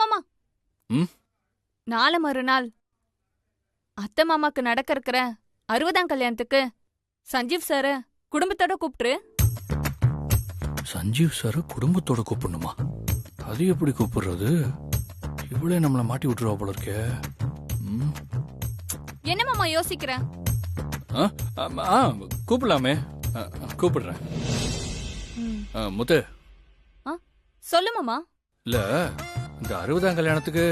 மாமா நாளை மறுநாள் அத்தை மாமாக்கு நடக்க இருக்கிற 60ஆம் கல்யாணத்துக்கு சஞ்சீவ் சார குடும்பத்தோட கூப்பிட்டுரு. சஞ்சீவ் சார குடும்பத்தோட கூப்பிடணுமா? அது எப்படி கூப்பிடுறது? இவ்வளே நம்மள மாட்டி விட்டுருவா போல இருக்கே. என்ன மாமா யோசிக்கிற? கூப்பிடலாமே, கூப்பிடுறேன். முத்து சொல்லு மாமா. இல்ல, இந்த 60ஆம் கல்யாணத்துக்கு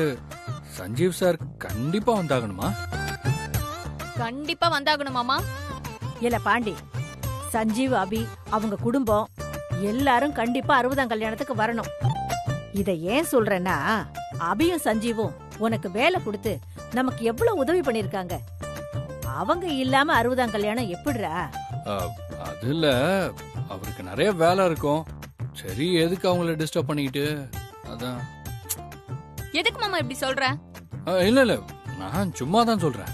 சஞ்சீவ் சார் கண்டிப்பா வந்தாகணுமா? கண்டிப்பா வந்தாகணும் மாமா. இல்ல பாண்டி, சஞ்சீவ், அபி, அவங்க குடும்பம் எல்லாரும் கண்டிப்பா 60ஆம் கல்யாணத்துக்கு வரணும். இத ஏன் சொல்றேன்னா, அபியும் சஞ்சீவும் உனக்கு வேலை கொடுத்து நமக்கு எவ்வளவு உதவி பண்ணிருக்காங்க. அவங்க இல்லாம 60ஆம் கல்யாணம் எப்படிரா? அது இல்ல, அவருக்கு நிறைய வேலை இருக்கும். சரி, எதுக்கு அவங்கள டிஸ்டர்ப் பண்ணிக்கிட்டு? அதான். எதுக்கு மாமா இப்படி சொல்ற? இல்ல இல்ல, நான் சும்மா தான் சொல்றேன்.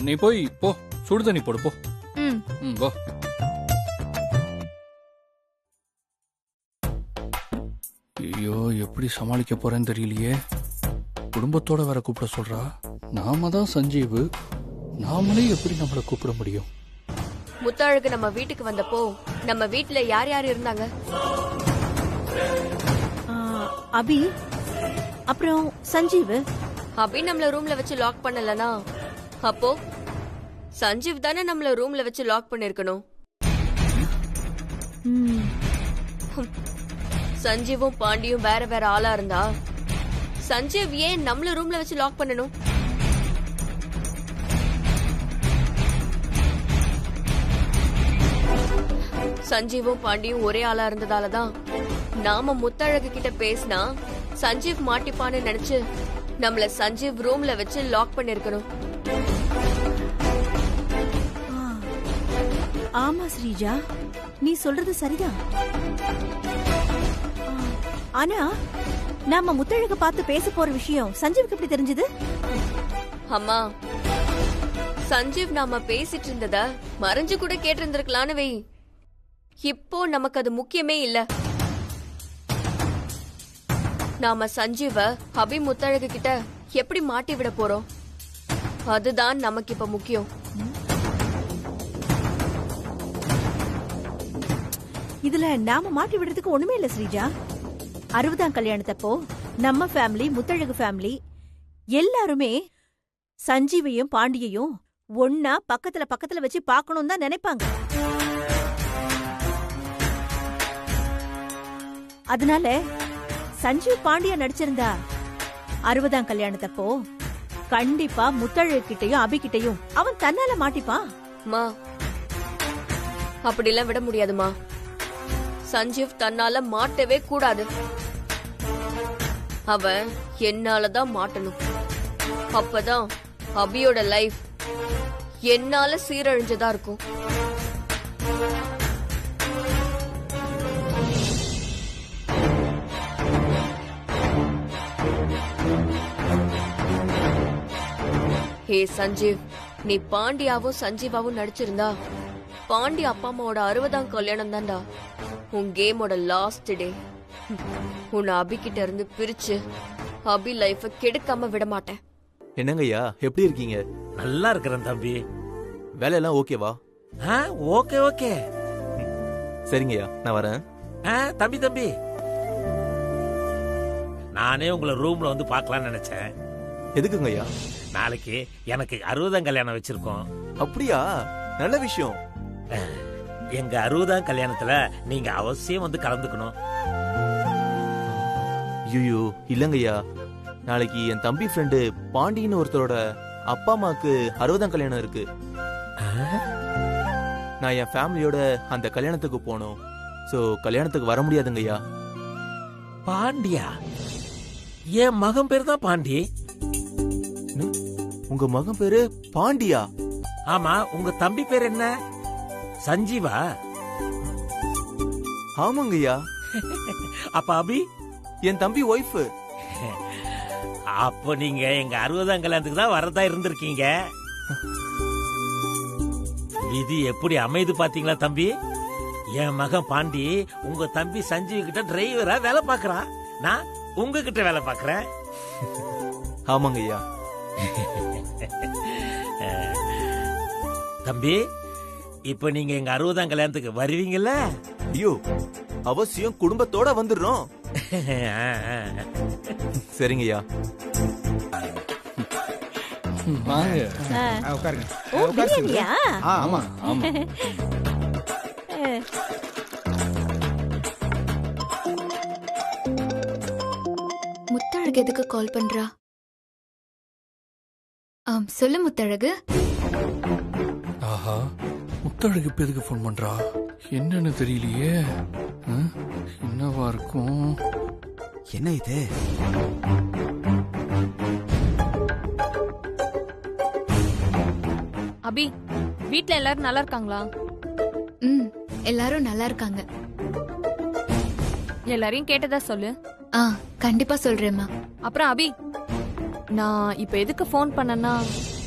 நீ போய் போ, சுடு தண்ணி போடு போ. போ. ஐயோ, எப்படி சமாளிக்க போறேன்னு தெரியலையே. குடும்பத்தோட வேற கூப்பிட சொல்றா. நாம தான் சஞ்சீவ், நாமளே எப்படி நம்மள கூப்பிட முடியும்? முத்தழகு நம்ம வீட்டுக்கு வந்தப்போ நம்ம வீட்டுல யார் யார் இருந்தாங்க? அபி, அப்புறம் சஞ்சீவ். அபி நம்மள ரூம்ல வச்சு லாக் பண்ணலனா, அப்போ சஞ்சீவ் தானே நம்மள ரூம்ல வச்சு லாக் பண்ணிருக்கணும். சஞ்சீவும் பாண்டியும் வேற வேற ஆளா இருந்தா சஞ்சீவ் ஏன் நம்மள ரூம்ல வச்சு லாக் பண்ணணும்? சஞ்சீவும் பாண்டியும் ஒரே ஆளா இருந்ததாலதான் நாம முத்தழகு கிட்ட பேசினா சஞ்சீவ் மாட்டிப்பான்னு நினைச்சு நம்மள சஞ்சீவ் ரூம்ல வச்சு லாக் பண்ணிருக்கணும். ஆமா ஸ்ரீஜா, நீ சொல்றது சரிதான். ஆனா நாம முத்தழக பார்த்து பேச போற விஷயம் சஞ்சீவுக்கு எப்படி தெரிஞ்சது? அம்மா, சஞ்சீவ் நாம பேசிட்டு இருந்தத மறைஞ்சு கூட கேட்டிருந்திருக்கலான்னு வை. இப்போ நமக்கு அது முக்கியமே இல்ல. நாம சஞ்சீவ அபி முத்தழகு கிட்ட எப்படி மாட்டி விட போறோம், அதுதான் நமக்கு இப்ப முக்கியம். இதுல நாம மாட்டி விடுறதுக்கு ஒண்ணுமே இல்ல ஸ்ரீஜா. 60ஆம் கல்யாணத்தப்போ நம்ம ஃபேமிலி, முத்தழகு ஃபேமிலி எல்லாருமே சஞ்சீவையும் பாண்டியையும் ஒன்னா பக்கத்துல பக்கத்துல வச்சு பார்க்கணும் தான் நினைப்பாங்க. அதனால சஞ்சீவ் பாண்டியா நடிச்சிருந்தா 60ஆம் கல்யாணத்தப்போ கண்டிப்பா முத்தழகு கிட்டையும் அபி கிட்டையும் அவன் தன்னால மாட்டிப்பான். அப்படிலாம் விட முடியாதுமா. சஞ்சீவ் தன்னால மாட்டவே கூடாது. அவன் என்னாலதான் மாட்டணும். அப்பதான் அபியோட லைஃப் என்னால சீரழிஞ்சதா இருக்கும். ஹே சஞ்சீவ், நீ பாண்டியாவும் சஞ்சீவாவும் நடிச்சிருந்தா பாண்டி அப்பா அம்மாவோட 60ஆம் கல்யாணம் தான்டா உன் கேமோட லாஸ்ட் டே. உன்னை அபி கிட்ட இருந்து பிரிச்சு அபி லைஃப கெடுக்காம விட மாட்டேன். என்னங்கய்யா, எப்படி இருக்கீங்க? நல்லா இருக்கிறேன் தம்பி. வேலையெல்லாம் ஓகேவா? Okay okay. சரிங்கய்யா, நான் வரேன். தம்பி நானே உங்களை ரூம்ல வந்து பார்க்கலாம்னு நினைச்சேன். எதுக்குங்கய்யா? நாளைக்கு எனக்கு 60ஆம் கல்யாணம் வச்சிருக்கோம். அப்படியா? நல்ல விஷயம். எங்க 60ஆம் கல்யாணத்துல நீங்க அவசியம் வந்து கலந்துக்கணும். ஐயோ இல்லங்கய்யா, நாளைக்கு என் தம்பி ஃப்ரெண்டு பாண்டின்னு ஒருத்தரோட அப்பா அம்மாக்கு 60ஆம் கல்யாணம் இருக்கு. நான் என் ஃபேமிலியோட அந்த கல்யாணத்துக்கு போனோம். சோ கல்யாணத்துக்கு வர முடியாதுங்கய்யா. பாண்டியா? என் மகன் பேர் தான் பாண்டி. உங்க மகன் பேரு பாண்டியா? ஆமா. உங்க தம்பி பேர் என்ன? சஞ்சீவா? ஆமாங்கய்யா. அப்ப அபி? என் தம்பி ஒய்ஃப். அப்போ நீங்க எங்க 60ஆம் கல்யாணத்துக்கு தான் வரதா இருந்திருக்கீங்க. விதி எப்படி அமைது பாத்தீங்களா தம்பி? என் மகன் பாண்டி உங்க தம்பி சஞ்சீவ் கிட்ட டிரைவரா வேலை பாக்குறான். நான் உங்ககிட்ட வேலை பாக்குறேன். ஆமாங்க ஐயா. தம்பி, இப்ப நீங்க எங்க 60ஆம் கல்யாணத்துக்கு வருவீங்கல்ல? ஐயோ, அவசியம் குடும்பத்தோட வந்துடுறோம். சரிங்க ஐயா. வாங்க. உட்காருங்க. ஓ பிரியாணியா? ஆமா. ஆமா. முத்தழகு எதுக்கு கால் பண்றா? சொல்லு முத்தழகு. ஆஹா, முத்தழகு இப்ப எதுக்கு ஃபோன் பண்றா? என்னன்னு தெரியலையே. என்னவா இருக்கும்? என்ன இது? அபி, வீட்ல எல்லாரும் நல்லா இருக்காங்களா? எல்லாரும் நல்லா இருக்காங்க. எல்லாரையும் கேட்டதா சொல்லு. கண்டிப்பா சொல்றேம்மா. அப்புறம் அபி, நான் இப்ப எதுக்கு ஃபோன் பண்ணேன்னா,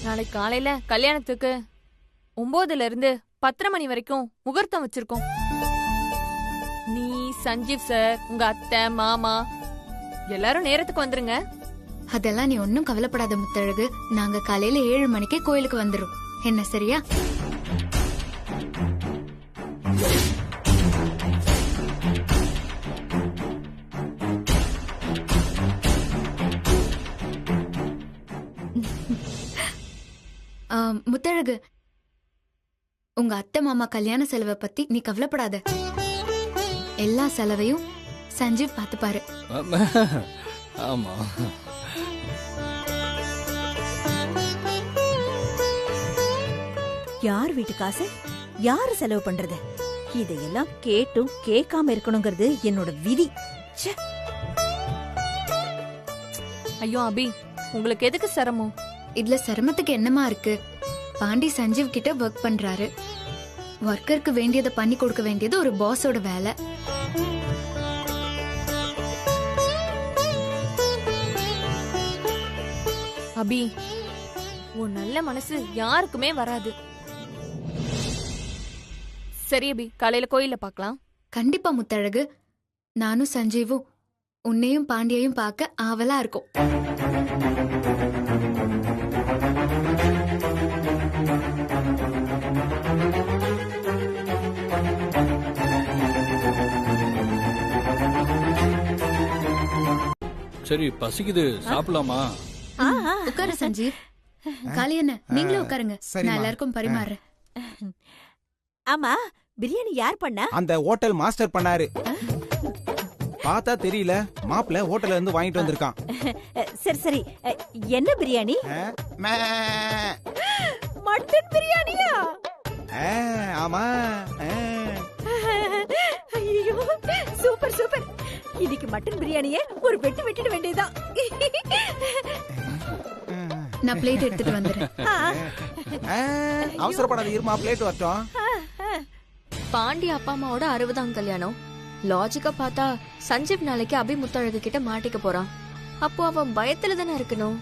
நாளைக்கு காலையில கல்யாணத்துக்கு 9ல இருந்து 10:30 மணி வரைக்கும் முகூர்த்தம் வச்சிருக்கோம். நீ, சஞ்சீவ் சார், உங்க அத்தை, மாமா எல்லாரும் நேரத்துக்கு வந்துருங்க. அதெல்லாம் நீ ஒன்னும் கவலைப்படாத முத்தழகு. நாங்க காலையில 7 மணிக்கே கோயிலுக்கு வந்துரும். என்ன சரியா? முத்தழகு, உங்க அத்தை மாமா கல்யாண செலவை பத்தி நீ கவலைப்படாத. எல்லா செலவையும் சஞ்சீவ் பாத்துப்பாரு. ஆமா. யார் வீட்டு காசு யாரு செலவு பண்றது? இதையெல்லாம் கேட்டும் கேட்காம இருக்கணுங்கிறது என்னோட விதி. ச்சே. ஐயோ அபி, உங்களுக்கு எதுக்கு சிரமம்? இதுல சிரமத்துக்கு என்னமா இருக்கு? பாண்டி சஞ்சீவ் கிட்ட ஒர்க் பண்றாரு. ஒர்க்கருக்கு வேண்டியதை பண்ணி கொடுக்க வேண்டியது ஒரு பாஸோட வேலை. அபி, உன் நல்ல மனசு யாருக்குமே வராது. சரி அபி, காலையில கோயில்ல பார்க்கலாம். கண்டிப்பா முத்தழகு. நானும் சஞ்சீவும் உன்னையும் பாண்டியையும் பார்க்க ஆவலா இருக்கும். சரி, பசிக்குது, சாப்பிடலாமா? உட்காரு சஞ்சீவ். காளி என்ன, நீங்களும் உட்காருங்க. நான் எல்லாருக்கும் பரிமாறுறேன். ஆமா, பிரியாணி யார் பண்ணா? அந்த ஹோட்டல் மாஸ்டர் பண்ணாரு. பார்த்தா தெரியல, மாப்பிள்ள ஹோட்டல்ல இருந்து வாங்கிட்டு வந்திருக்கான். சரி சரி, என்ன பிரியாணி? மே. மட்டன் பிரியாணியா? ஆமா. ஐயோ, சூப்பர் சூப்பர். இன்னைக்கு மட்டன் பிரியாணியே ஒரு வெட்டு வெட்டிட வேண்டியதுதான். நான் பிளேட் எடுத்துட்டு வந்துடுறேன். அவசரப்படாத, இருமா, பிளேட் வரட்டும். பாண்டி அப்பா அம்மாவோட 60ஆம் கல்யாணம். லாஜிக்கா பார்த்தா சஞ்சீவ் நாளைக்கு அபி முத்தழகு கிட்ட மாட்டிக்க போறான். அப்போ அவன் பயத்துல தானே இருக்கணும்.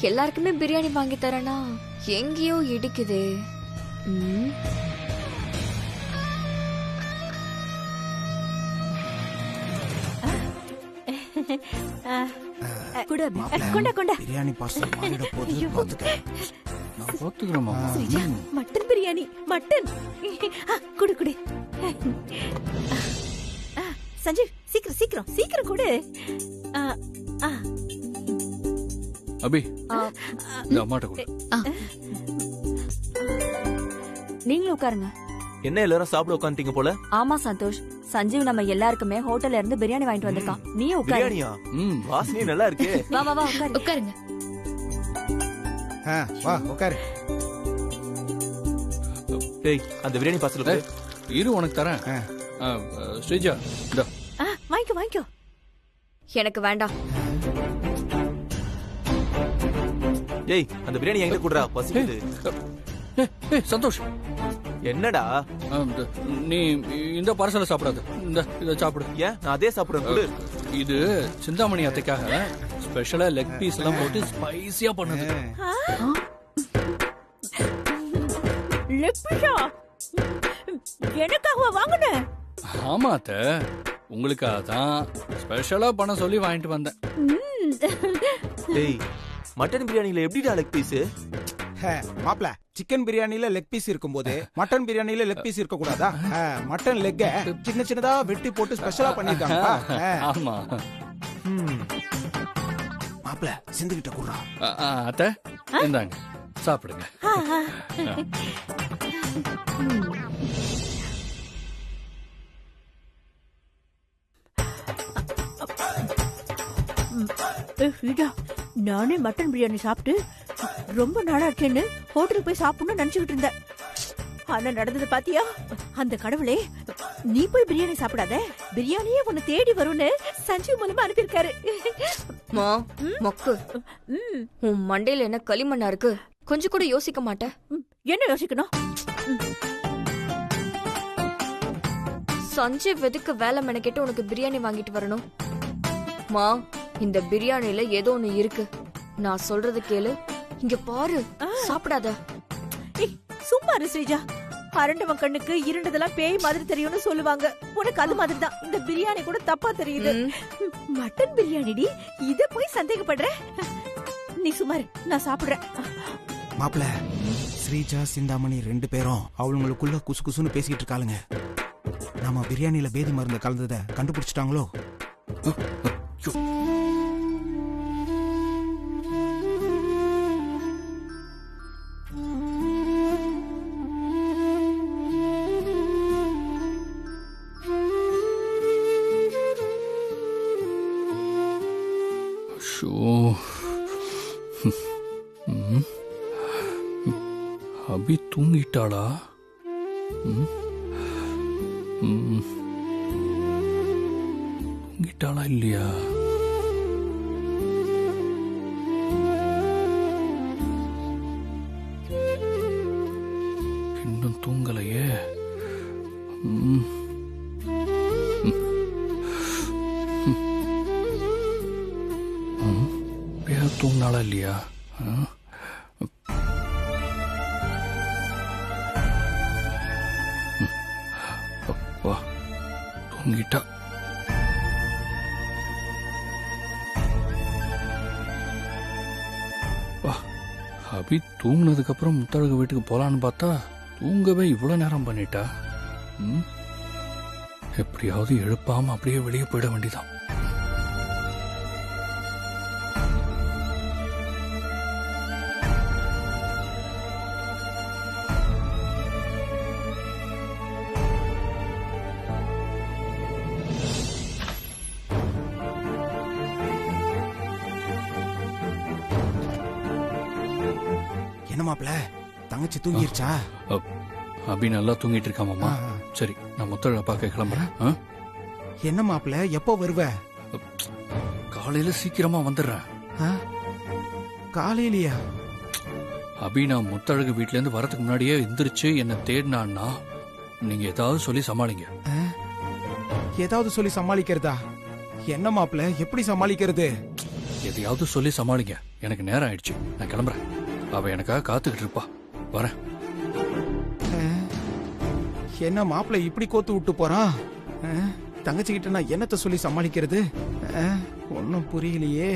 எல்லாருக்குமே பிரியாணி வாங்கி தரனா எங்கேயோ இடிக்குதே. கொண்டா கொண்டா. பிரியாணி பார்சல் வாங்கிட போகுது, பாத்துக்க. நான் பாத்துக்கிறேம்மா. Sreeja, mutton biryani, mutton. குடு குடு. சஞ்சீவ், சீக்கிரம் சீக்கிரம் சீக்கிரம் குடு. அபி, இந்த அம்மாட்ட கொடு. நீங்களும் உட்காருங்க. என்ன எல்லாரும் சாப்பிட உட்காந்துட்டீங்க போல? ஆமா சந்தோஷ், சஞ்சீவ் நம்ம எல்லாருக்குமே ஹோட்டல்ல இருந்து பிரியாணி வாங்கிட்டு வந்திருக்கான். நீயும் உட்காரு. பிரியாணியா? வாசனை நல்லா இருக்கே. வா வா வா உட்காரு. உட்காருங்க. வா உட்காரு. டேய், அந்த பிரியாணி பார்சல் கொடு. இரு, உனக்கு தரேன். ஸ்ரீஜா, இந்த வாங்கிக்கோ வாங்கிக்கோ. எனக்கு வேண்டாம். ஏய், அந்த பிரியாணி எங்க குடுறா, பசிக்குது. சந்தோஷ், என்னடா? நீ இந்த பார்சலை சாப்பிடாது, இத சாப்பிடு. ஏன், நான் அதே சாப்பிடுறேன், குடு. இது சிந்தாமணி அத்தைக்காக ஸ்பெஷலா லெக் பீஸ் எல்லாம் போட்டு ஸ்பைசியா பண்ணது. லெக் பீஸா எனக்காக வாங்குன? ஆமா அத்தை, உங்களுக்காக தான் ஸ்பெஷலா பண்ண சொல்லி வாங்கிட்டு வந்தேன். டேய் மட்டன் பிரியாணில எப்படிடா லெக் பீஸ்? மாப்ள சிக்கன் பிரியாணில லெக் பீஸ் இருக்கும்போது மட்டன் பிரியாணில லெக் பீஸ் இருக்க கூடாதா? மட்டன் லெக்க சின்ன சின்னதா வெட்டி போட்டு ஸ்பெஷலா பண்ணிருக்காங்க. ஆமா. மாப்ள சிந்துகிட்ட குடுறா. அத்தை இந்தாங்க சாப்பிடுங்க. நானே மட்டன் பிரியாணி சாப்பிட்டு ரொம்ப நாளாச்சேன்னு ஹோட்டலுக்கு போய் சாப்பிடணும்னு நினைச்சுக்கிட்டு இருந்தேன். ஆனா நடந்தது பாத்தியா? அந்த கடவுளே நீ போய் பிரியாணி சாப்பிடாத, பிரியாணியே உன்னை தேடி வரும்னு சஞ்சீவ் மூலமா அனுப்பியிருக்காரு. மா மக்கு, உன் மண்டையில என்ன களிமண்ணா இருக்கு? கொஞ்சம் கூட யோசிக்க மாட்டேன். என்ன யோசிக்கணும்? சஞ்சீவ் எதுக்கு வேலை மெனக்கெட்டு உனக்கு பிரியாணி வாங்கிட்டு வரணும்? மா, இந்த பிரியாணில ஏதோ ஒண்ணு இருக்கு. நான் சொல்றது கேளு. இங்க பாரு, சாப்பிடாத. சும்மா இரு ஸ்ரீஜா. அரண்டவன் கண்ணுக்கு இருண்டதெல்லாம் பேய் மாதிரி தெரியும்னு சொல்லுவாங்க. உனக்கு அது மாதிரிதான் இந்த பிரியாணி கூட தப்பா தெரியுது. மட்டன் பிரியாணிடி, இத போய் சந்தேகப்படுற? நீ சுமார், நான் சாப்பிடுறேன். மாப்ள ஸ்ரீஜா சிந்தாமணி 2 பேரும் அவங்களுக்குள்ள குசு குசுன்னு பேசிட்டு இருக்காளுங்க. நாம பிரியாணில பேதி மருந்து கலந்தத கண்டுபிடிச்சிட்டாங்களோ? அபி தூங்கிட்டாளா? தூங்கிட்டாளா இல்லையா? இன்னும் தூங்கலையே. தூங்கினாளா இல்லையா? அப்பா தூங்கிட்டா. அபி தூங்கினதுக்கு அப்புறம் முத்தழகு வீட்டுக்கு போலான்னு பார்த்தா தூங்கவே இவ்வளவு நேரம் பண்ணிட்டா. எப்படியாவது எழுப்பாம அப்படியே வெளியே போயிட வேண்டியதான். என்ன மாப்ள, தங்கச்சி தூங்கிருச்சா? அபி நல்லா தூங்கிட்டு இருக்கா மாமா. சரி, நான் முத்தழ பார்க்க கிளம்புறேன். என்ன மாப்ள, எப்போ வருவ? காலையில சீக்கிரமா வந்துடுறேன். காலையிலயா? அபி நான் முத்தழகு வீட்ல இருந்து வரதுக்கு முன்னாடியே எந்திரிச்சு என்ன தேடினான்னா நீங்க ஏதாவது சொல்லி சமாளிங்க. ஏதாவது சொல்லி சமாளிக்கிறதா? என்ன மாப்ள, எப்படி சமாளிக்கிறது? எதையாவது சொல்லி சமாளிங்க. எனக்கு நேரம் ஆயிடுச்சு, நான் கிளம்புறேன். அவ எனக்காக காத்துக்கிட்டு இருப்பா. வரேன். என்ன மாப்ள இப்படி கோத்து விட்டு போறான்? தங்கச்சி கிட்ட நான் என்னத்த சொல்லி சமாளிக்கிறது? ஒன்னும் புரியலையே.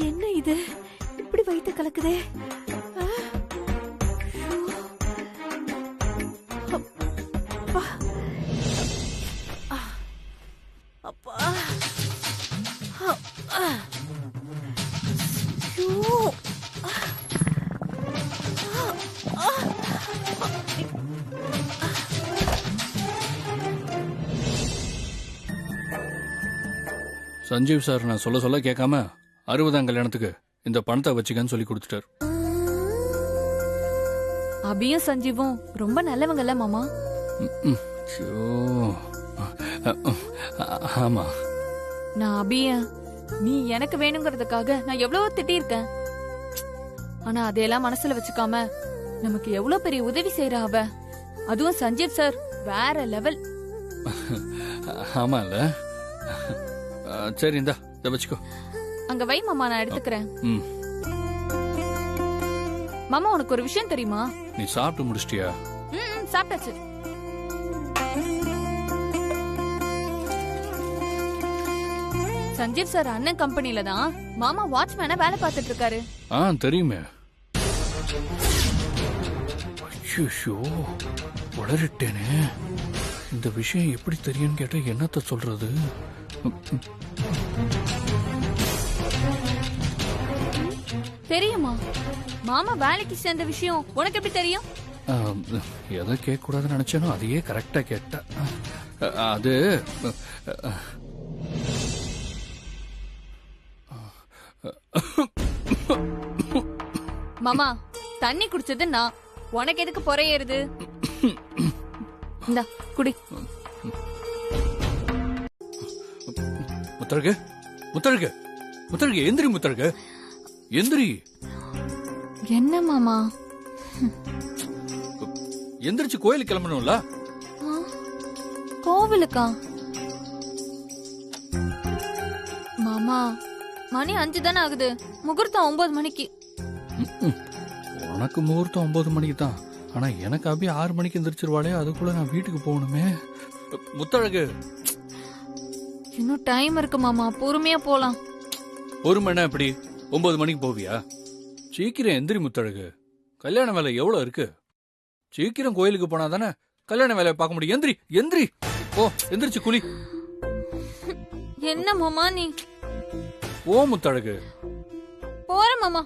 என்ன இது இப்படி வயித்து கலக்குதே? அப்பா சஞ்சீவ் சார் நான் சொல்ல சொல்ல கேட்காம 60ஆம் கல்யாணத்துக்கு இந்த பணத்தை வச்சுக்கன்னு சொல்லி கொடுத்துட்டாரு. அபியும் சஞ்சீவும் ரொம்ப நல்லவங்கல்ல மாமா. ஆமா, நான் அபிய நீ எனக்கு வேணுங்கிறதுக்காக நான் எவ்வளவோ திட்டியிருக்கேன். ஆனா அதையெல்லாம் மனசுல வச்சுக்காம நமக்கு எவ்வளவு பெரிய உதவி செய்யறா அவ. அதுவும் சஞ்சீவ் சார் வேற லெவல். ஆமால. சரி இந்தா இத வச்சுக்கோ. அங்க வை மாமா, நான் எடுத்துக்கிறேன். மாமா உனக்கு ஒரு விஷயம் தெரியுமா? நீ சாப்பிட்டு முடிச்சிட்டியா? சாப்பிட்டாச்சு. சஞ்சீவ் சார் அண்ணன் கம்பெனில தான் மாமா வாட்ச்மேனா வேலை பார்த்துட்டு இருக்காரு. தெரியுமே. ஐயோ உளறிட்டேனே. இந்த விஷயம் எப்படி தெரியும்னு கேட்டா என்னத்த சொல்றது? தெரியுமா? மாமா வேலைக்கு சேர்ந்த விஷயம் உனக்கு எப்படி தெரியும்? எதை கேட்க கூடாதுன்னு நினைச்சேனோ அதையே கரெக்டா கேட்ட. அது மாமா தண்ணி குடிச்சது நான், உனக்கு எதுக்கு பொறையேறுது? இந்தா குடி. முத்தழகு முத்தழகு முத்தழகு எந்திரி. முத்தழகு எந்திரி. என்ன மாமா? எந்திரிச்சு கோயிலுக்கு கிளம்பணும்ல. கோவிலுக்கா? மாமா மணி 5 தானே ஆகுது, முகூர்த்தம் 9 மணிக்கு. உனக்கு முகூர்த்தம் 9 மணிக்கு தான். ஆனா எனக்கு அபி 6 மணிக்கு எந்திரிச்சிருவாளே, அதுக்குள்ள நான் வீட்டுக்கு போகணுமே. முத்தழகு இன்னும் டைம் இருக்கு மாமா, பொறுமையா போலாம். ஒரு மணி நேரம் எப்படி? 9 மணிக்கு போவியா? சீக்கிரம் எந்திரி முத்தழகு. கல்யாண வேலை எவ்வளவு இருக்கு? சீக்கிரம் கோயிலுக்கு போனா தானே கல்யாண வேலையை பார்க்க முடியும். எந்திரி எந்திரி. ஓ எந்திரிச்சு குளி. என்ன மாமா நீ? ஓ முத்தழகு. போற மாமா.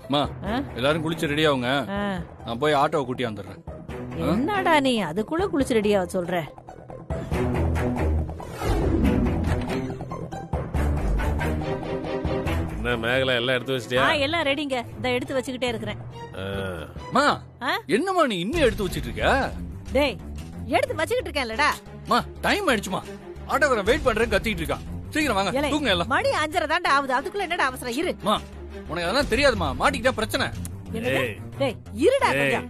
அம்மா எல்லாரும் குளிச்சு ரெடி ஆகுங்க. நான் போய் ஆட்டோவை கூட்டி வந்துடுறேன். என்னடா நீ அதுக்குள்ள குளிச்சு ரெடியா சொல்ற? என்ன மேகலை எல்லாம் எடுத்து வச்சிட்டியா? எல்லாம் ரெடிங்க, இத எடுத்து வச்சுக்கிட்டே இருக்கிறேன். என்னம்மா நீ இன்னும் எடுத்து வச்சிட்டு இருக்க? டேய் எடுத்து வச்சுக்கிட்டு இருக்கேன்லடா. டைம் ஆயிடுச்சுமா. ஆட்டோக்காரன் வெயிட் பண்றேன் கத்திட்டு இருக்கான். சீக்கிரம் வாங்க தூங்க எல்லாம். மணி 5:30 தான்டா ஆகுது, அதுக்குள்ள என்னடா அவசரம்? இரு. உனக்கு அதெல்லாம் தெரியாதுமா, மாட்டிக்கிட்டா பிரச்சனை. டேய் இருடா கொஞ்சம்.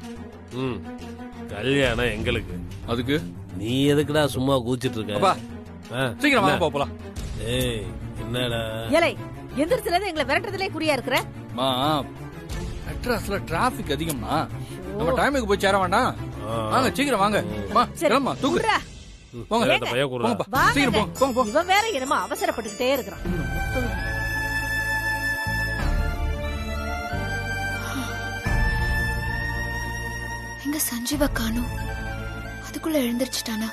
கல்யாணம் எங்களுக்கு, அதுக்கு நீ எதுக்குடா சும்மா கூச்சிட்டு இருக்க? சீக்கிரம் வாங்க போலாம். ஏய் என்னடா ஏலே எந்திரத்துல எங்களை விரட்டுறதுலயே குறியா இருக்கிற? மெட்ராஸ்ல டிராபிக் அதிகம்மா, நம்ம டைமுக்கு போய் சேர வேண்டாம். வாங்க சீக்கிரம் வாங்க. கிளம்பா தூக்கு. போங்க சீக்கிரம் போங்க போங்க. இவன் வேற என்னமோ அவசரப்பட்டுக்கிட்டே இருக்கிறான். எங்க சஞ்சீவா காணோம்? அதுக்குள்ள எழுந்திருச்சுட்டானா?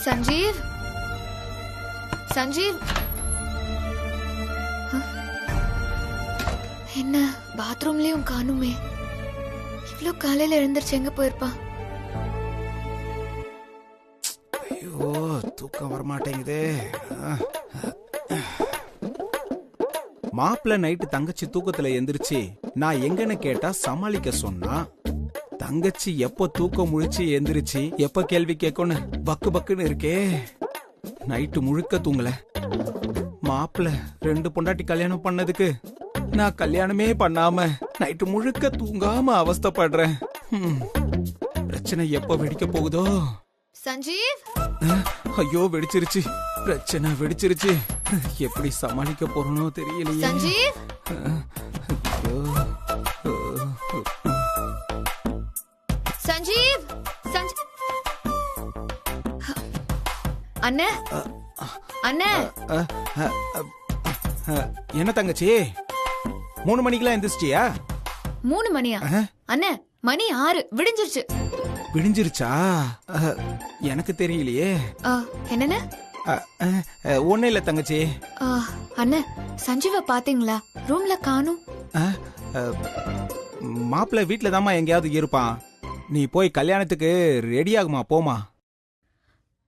சஞ்சீவ் சஞ்சீவ் என்ன பாத்ரூம்லயும் காணுமே? இவ்ளோ காலையில எழுந்திருச்சு எங்க போயிருப்பான்? ஐயோ தூக்கம் வரமாட்டேங்குதே. மாப்பிள்ள நைட்டு தங்கச்சி தூக்கத்துல எந்திரிச்சு நான் எங்கன்னு கேட்டா சமாளிக்க சொன்னா, தங்கச்சி எப்ப தூக்கம் முழிச்சு எந்திரிச்சு எப்ப கேள்வி கேட்கணும் பக்கு பக்குன்னு இருக்கே. நைட்டு முழுக்க தூங்கல. மாப்பிள்ள 2 பொண்டாட்டி கல்யாணம் பண்ணதுக்கு நான் கல்யாணமே பண்ணாம நைட்டு முழுக்க தூங்காம அவஸ்தைப்படுறேன். பிரச்சனை எப்ப வெடிக்க போகுதோ? சஞ்சீவ் ஐயோ வெடிச்சிருச்சு, பிரச்சனை வெடிச்சிருச்சு. எப்படி சமாளிக்க போறனோ தெரியலையே. சஞ்சீவ் சஞ்சீவ் சஞ்சீவ் அண்ணே அண்ணே. என்ன தங்கச்சி 3 மணிக்கெல்லாம் எந்திரிச்சிட்டியா? 3 மணியா? அண்ணே மணி 6 விடிஞ்சிருச்சு. விடிஞ்சிருச்சா? எனக்கு தெரியலையே. என்னன்னு? ஒண்ணு இல்ல தங்கச்சி. அண்ணே சஞ்சீவ பாத்தீங்களா? ரூம்ல காணும். மாப்பிள்ள வீட்டுல தாமா எங்கேயாவது இருப்பான். நீ போய் கல்யாணத்துக்கு ரெடி ஆகுமா, போமா.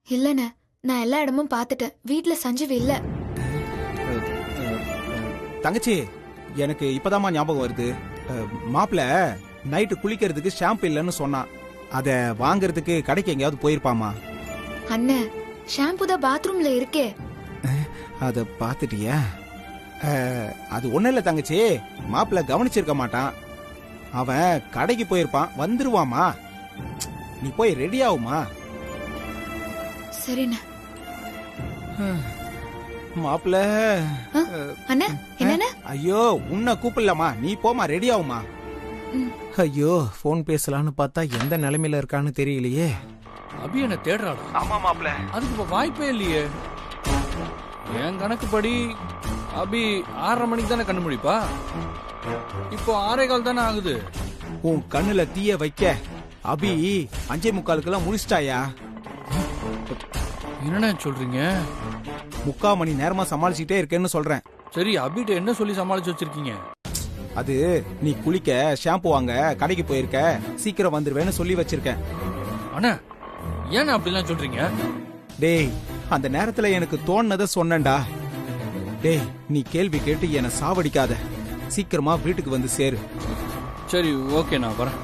இல்லண்ணே நான் எல்லா இடமும் பாத்துட்டேன், வீட்டுல சஞ்சீவ் இல்ல. தங்கச்சி எனக்கு இப்பதாம்மா ஞாபகம் வருது. மாப்பிள்ள நைட்டு குளிக்கிறதுக்கு ஷாம்பு இல்லைன்னு சொன்னான். அத வாங்குறதுக்கு கடைக்கு எங்கேயாவது போயிருப்பாமா. அண்ணே ஷாம்பு தான் பாத்ரூம்ல இருக்கே. அத பாத்துட்டியா? அது ஒண்ணு இல்ல தங்கச்சி, மாப்பிள்ள கவனிச்சிருக்க மாட்டான். அவன் கடைக்கு போயிருப்பான், வந்துருவாமா. நீ போய் ரெடி ஆகுமா? சரிண்ணே. மாப்பிள்ள அண்ணா என்னண்ணே? ஐயோ உன்னை கூப்பிடலாமா, நீ போமா, ரெடி ஆகுமா. ஐயோ போன் பேசலான்னு பார்த்தா எந்த நிலைமையில இருக்கான்னு தெரியலையே. அபி என்ன தேடுறாளா? ஆமா மாப்பிள்ள. அதுக்கு இப்ப வாய்ப்பே இல்லையே. என் கணக்குப்படி அபி 6:30 மணிக்கு தானே கண்ணு முடிப்பா. இப்போ 6:15 தானே ஆகுது. உன் கண்ணுல தீய வைக்க அபி 5:45 முடிச்சிட்டாயா? என்னண்ணே சொல்றீங்க? 3/4 மணி நேரமா சமாளிச்சுட்டே இருக்கேன்னு சொல்றேன். சரி, அபிட்ட என்ன சொல்லி சமாளிச்சு வச்சிருக்கீங்க? அது நீ குளிக்க ஷாம்பு வாங்க கடைக்கு போயிருக்க, சீக்கிரம் வந்துருவேன்னு சொல்லி வச்சிருக்கேன். அண்ணா ஏன் அப்படிலாம் சொல்றீங்க? டேய் அந்த நேரத்துல எனக்கு தோணுனத சொன்னேன்டா. டேய் நீ கேள்வி கேட்டு என்ன சாவடிக்காத, சீக்கிரமா வீட்டுக்கு வந்து சேரு. சரி ஓகே, நான் வரேன்.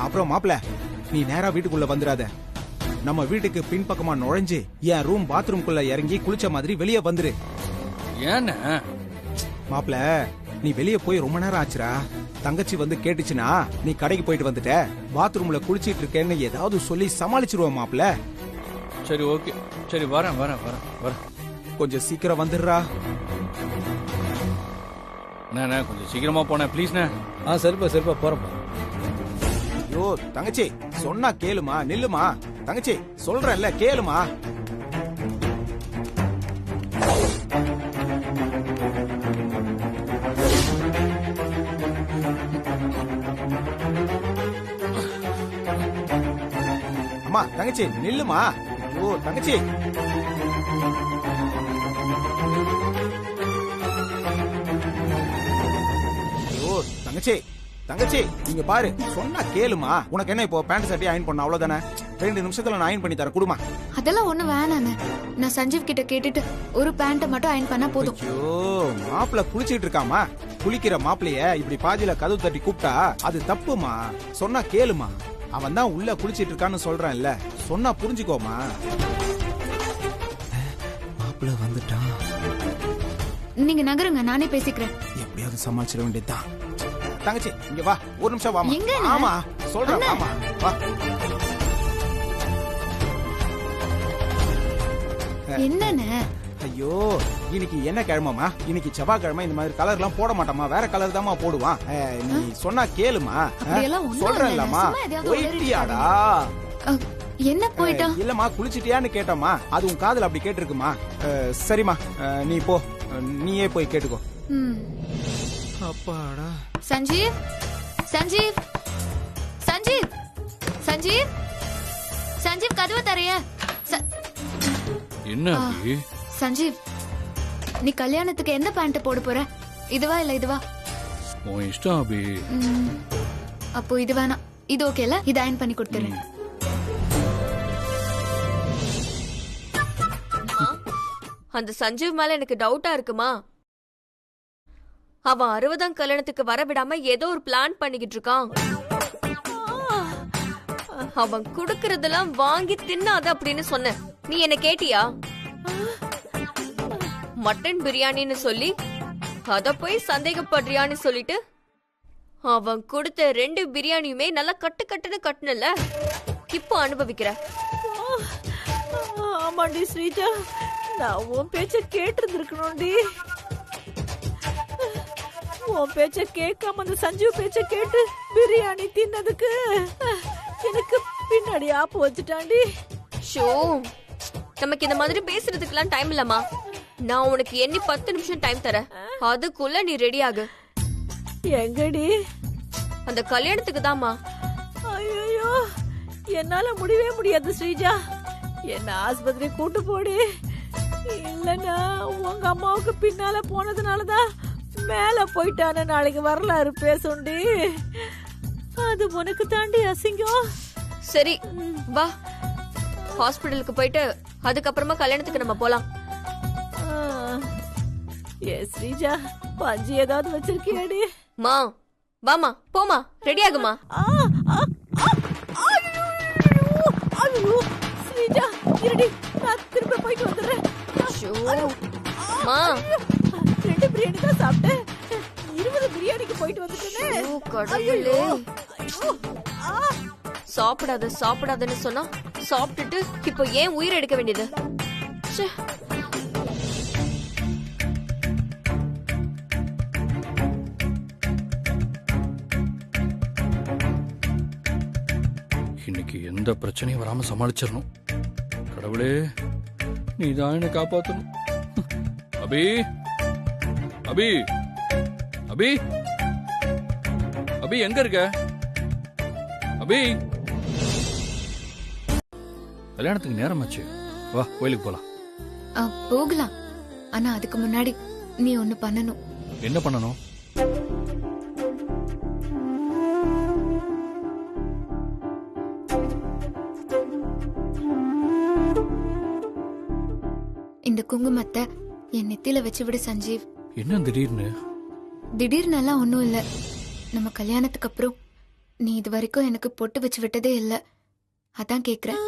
அப்புறம் மாப்பிள்ள நீ நேரா வீட்டுக்குள்ள வந்துடாத. நம்ம வீட்டுக்கு பின்பக்கமா நுழைஞ்சு என் ரூம் பாத்ரூம்குள்ள இறங்கி குளிச்ச மாதிரி வெளியே வந்துரு. ஏன்னா மாப்பிள்ள நீ வெளியே போய் ரொம்ப நேரம் ஆச்சுரா. தங்கச்சி வந்து கேட்டுச்சுன்னா நீ கடைக்கு போயிட்டு வந்துட்ட, பாத்ரூம்ல குளிச்சிட்டு இருக்கேன்னு ஏதாவது சொல்லி சமாளிச்சிருவோம் மாப்பிள்ள. சரி ஓகே, சரி வரேன் வரேன் வரேன் வரேன். கொஞ்சம் சீக்கிரம் வந்துடுறா. அண்ணா கொஞ்சம் சீக்கிரமா போனேன் ப்ளீஸ்ண்ணே. சரிப்பா சரிப்பா போறப்பா. ஐயோ தங்கச்சி சொன்னா கேளுமா, நில்லுமா. தங்கச்சி சொல்றேன்ல கேளுமா. அம்மா தங்கச்சி நில்லுமா. ஐயோ தங்கச்சி. ஐயோ தங்கச்சி தங்கச்சி இங்க பாரு, சொன்னா கேளுமா. உனக்கு என்ன இப்போ பேண்ட் சட்டை அயன் பண்ண அவ்வளவுதானே? 2 நிமிஷத்துல நான் அயன் பண்ணி தரேன், குடுமா. அதெல்லாம் ஒண்ணு வேணாண்ணே. நான் சஞ்சீவ் கிட்ட கேட்டுட்டு ஒரு பேண்ட மட்டும் அயன் பண்ணா போதும். ஐயோ மாப்பிள்ள குளிச்சிட்டு இருக்காமா. குளிக்கிற மாப்பிளைய இப்படி பாதியில கதவு தட்டி கூப்பிட்டா அது தப்புமா. சொன்னா கேளுமா. அவன் தான் உள்ள குளிச்சிட்டு இருக்கான்னு சொல்றான்ல, சொன்னா புரிஞ்சுக்கோமா. மாப்பிள்ள வந்துட்டான். நீங்க நகருங்க, நானே பேசிக்கிறேன். எப்படியாவது சமாளிச்சிட வேண்டியதுதான். தங்கச்சி இங்க வா, ஒரு நிமிஷம் வாமா. எங்க? ஆமா சொல்றேன் வாமா வா. என்னண்ணே? ஐயோ இன்னைக்கு என்ன கிழமைமா? இன்னைக்கு செவ்வாய்க்கிழமை. இந்த மாதிரி கலர் எல்லாம் போட மாட்டாமா, வேற கலர் தாமா போடுவான். நீ சொன்னா கேளுமா. சொல்றேன்லமா. போயிட்டியாடா? என்ன போயிட்டா? இல்லம்மா குளிச்சிட்டியான்னு கேட்டம்மா, அது உன் காதுல அப்படி கேட்டிருக்குமா. சரிம்மா நீ போ, நீயே போய் கேட்டுக்கோ. அப்பாடா. சஞ்சீவ் சஞ்சீவ் சஞ்சீவ் சஞ்சீவ் சஞ்சீவ் கதவை தரைய. என்ன அபி? சஞ்சீவ் நீ கல்யாணத்துக்கு எந்த பேண்ட் போட போற? இதுவா இல்ல இதுவா? உன் இஷ்டம் அபி. அப்போ இது வேணாம், இது ஓகேல, இது அயன் பண்ணி கொடுத்துறேன். அந்த சஞ்சீவ் மேல எனக்கு டவுட்டா இருக்குமா. அவன் 60ஆம் கல்யாணத்துக்கு வர விடாம ஏதோ ஒரு பிளான் பண்ணிக்கிட்டு இருக்கான். அவன் குடுக்கறதெல்லாம் வாங்கி தின்னாத அப்படின்னு சொன்ன, நீ என்ன கேட்டியா? மட்டன் பிரியாணின்னு சொல்லி அத போய் சந்தேகப்படுறியான்னு சொல்லிட்டு அவன் கொடுத்த 2 பிரியாணியுமே நல்லா கட்டு கட்டுன்னு கட்டுனல, இப்போ அனுபவிக்கிற. ஆமாண்டி ஸ்ரீஜா, நான் உன் பேச்ச கேட்டு இருந்திருக்கணும்டி. உன் பேச்ச கேட்காம அந்த சஞ்சீவ் பேச்ச கேட்டு பிரியாணி தின்னதுக்கு எனக்கு பின்னாடி ஆப்பு வச்சுட்டாண்டி. ஷோ, நமக்கு இந்த மாதிரி பேசுறதுக்கெல்லாம் டைம் இல்லம்மா. நான் உனக்கு எண்ணி 10 நிமிஷம் டைம் தரேன், அதுக்குள்ள நீ ரெடி ஆகு. எங்கடி? அந்த கல்யாணத்துக்கு தாமா. ஐயோ என்னால முடியவே முடியாது ஸ்ரீஜா, என்ன ஆஸ்பத்திரி கூட்டு போடி. இல்லன்னா உங்க அம்மாவுக்கு பின்னால போனதுனாலதான் மேல போயிட்டான நாளைக்கு வரலாறு பேசுண்டி. அது உனக்கு தாண்டி அசிங்கம். சரி வா, ஹாஸ்பிடலுக்கு போயிட்டு அதுக்கப்புறமா கல்யாணத்துக்கு நம்ம போலாம். ஏ ஸ்ரீஜா, பஞ்சு ஏதாவது வச்சிருக்கியாடி? மா வாமா போமா, ரெடி ஆகுமா. ஸ்ரீஜா இருடி, நான் திரும்ப போயிட்டு வந்துடுறேன். மா 2 பிரியாணி தான் சாப்பிட்டேன், 20 பிரியாணிக்கு போயிட்டு வந்துட்டேனே. கடவுளே, சாப்பிடாதன்னு சொன்னா சாப்பிட்டுட்டு இப்போ ஏன் உயிர் எடுக்க வேண்டியது? ச்சே. இன்னைக்கு எந்த பிரச்சனையும் வராம சமாளிச்சிடணும். கடவுளே, நீ தான் என்ன காப்பாத்தணும். அபி அபி அபி அபி எங்க இருக்க? அபி, கல்யாணத்துக்கு நேரமாச்சு, வா கோயிலுக்கு போலாம். போகலாம். ஆனா அதுக்கு முன்னாடி நீ ஒண்ணு பண்ணணும். என்ன பண்ணணும்? இந்த குங்குமத்தை என் நெத்தியில வச்சு விடு சஞ்சீவ். என்ன திடீர்னு? திடீர்னு எல்லாம் ஒண்ணும் இல்ல. நம்ம கல்யாணத்துக்கு அப்புறம் நீ இது வரைக்கும் எனக்கு பொட்டு வச்சு விட்டதே இல்ல, அதான் கேக்குறேன்.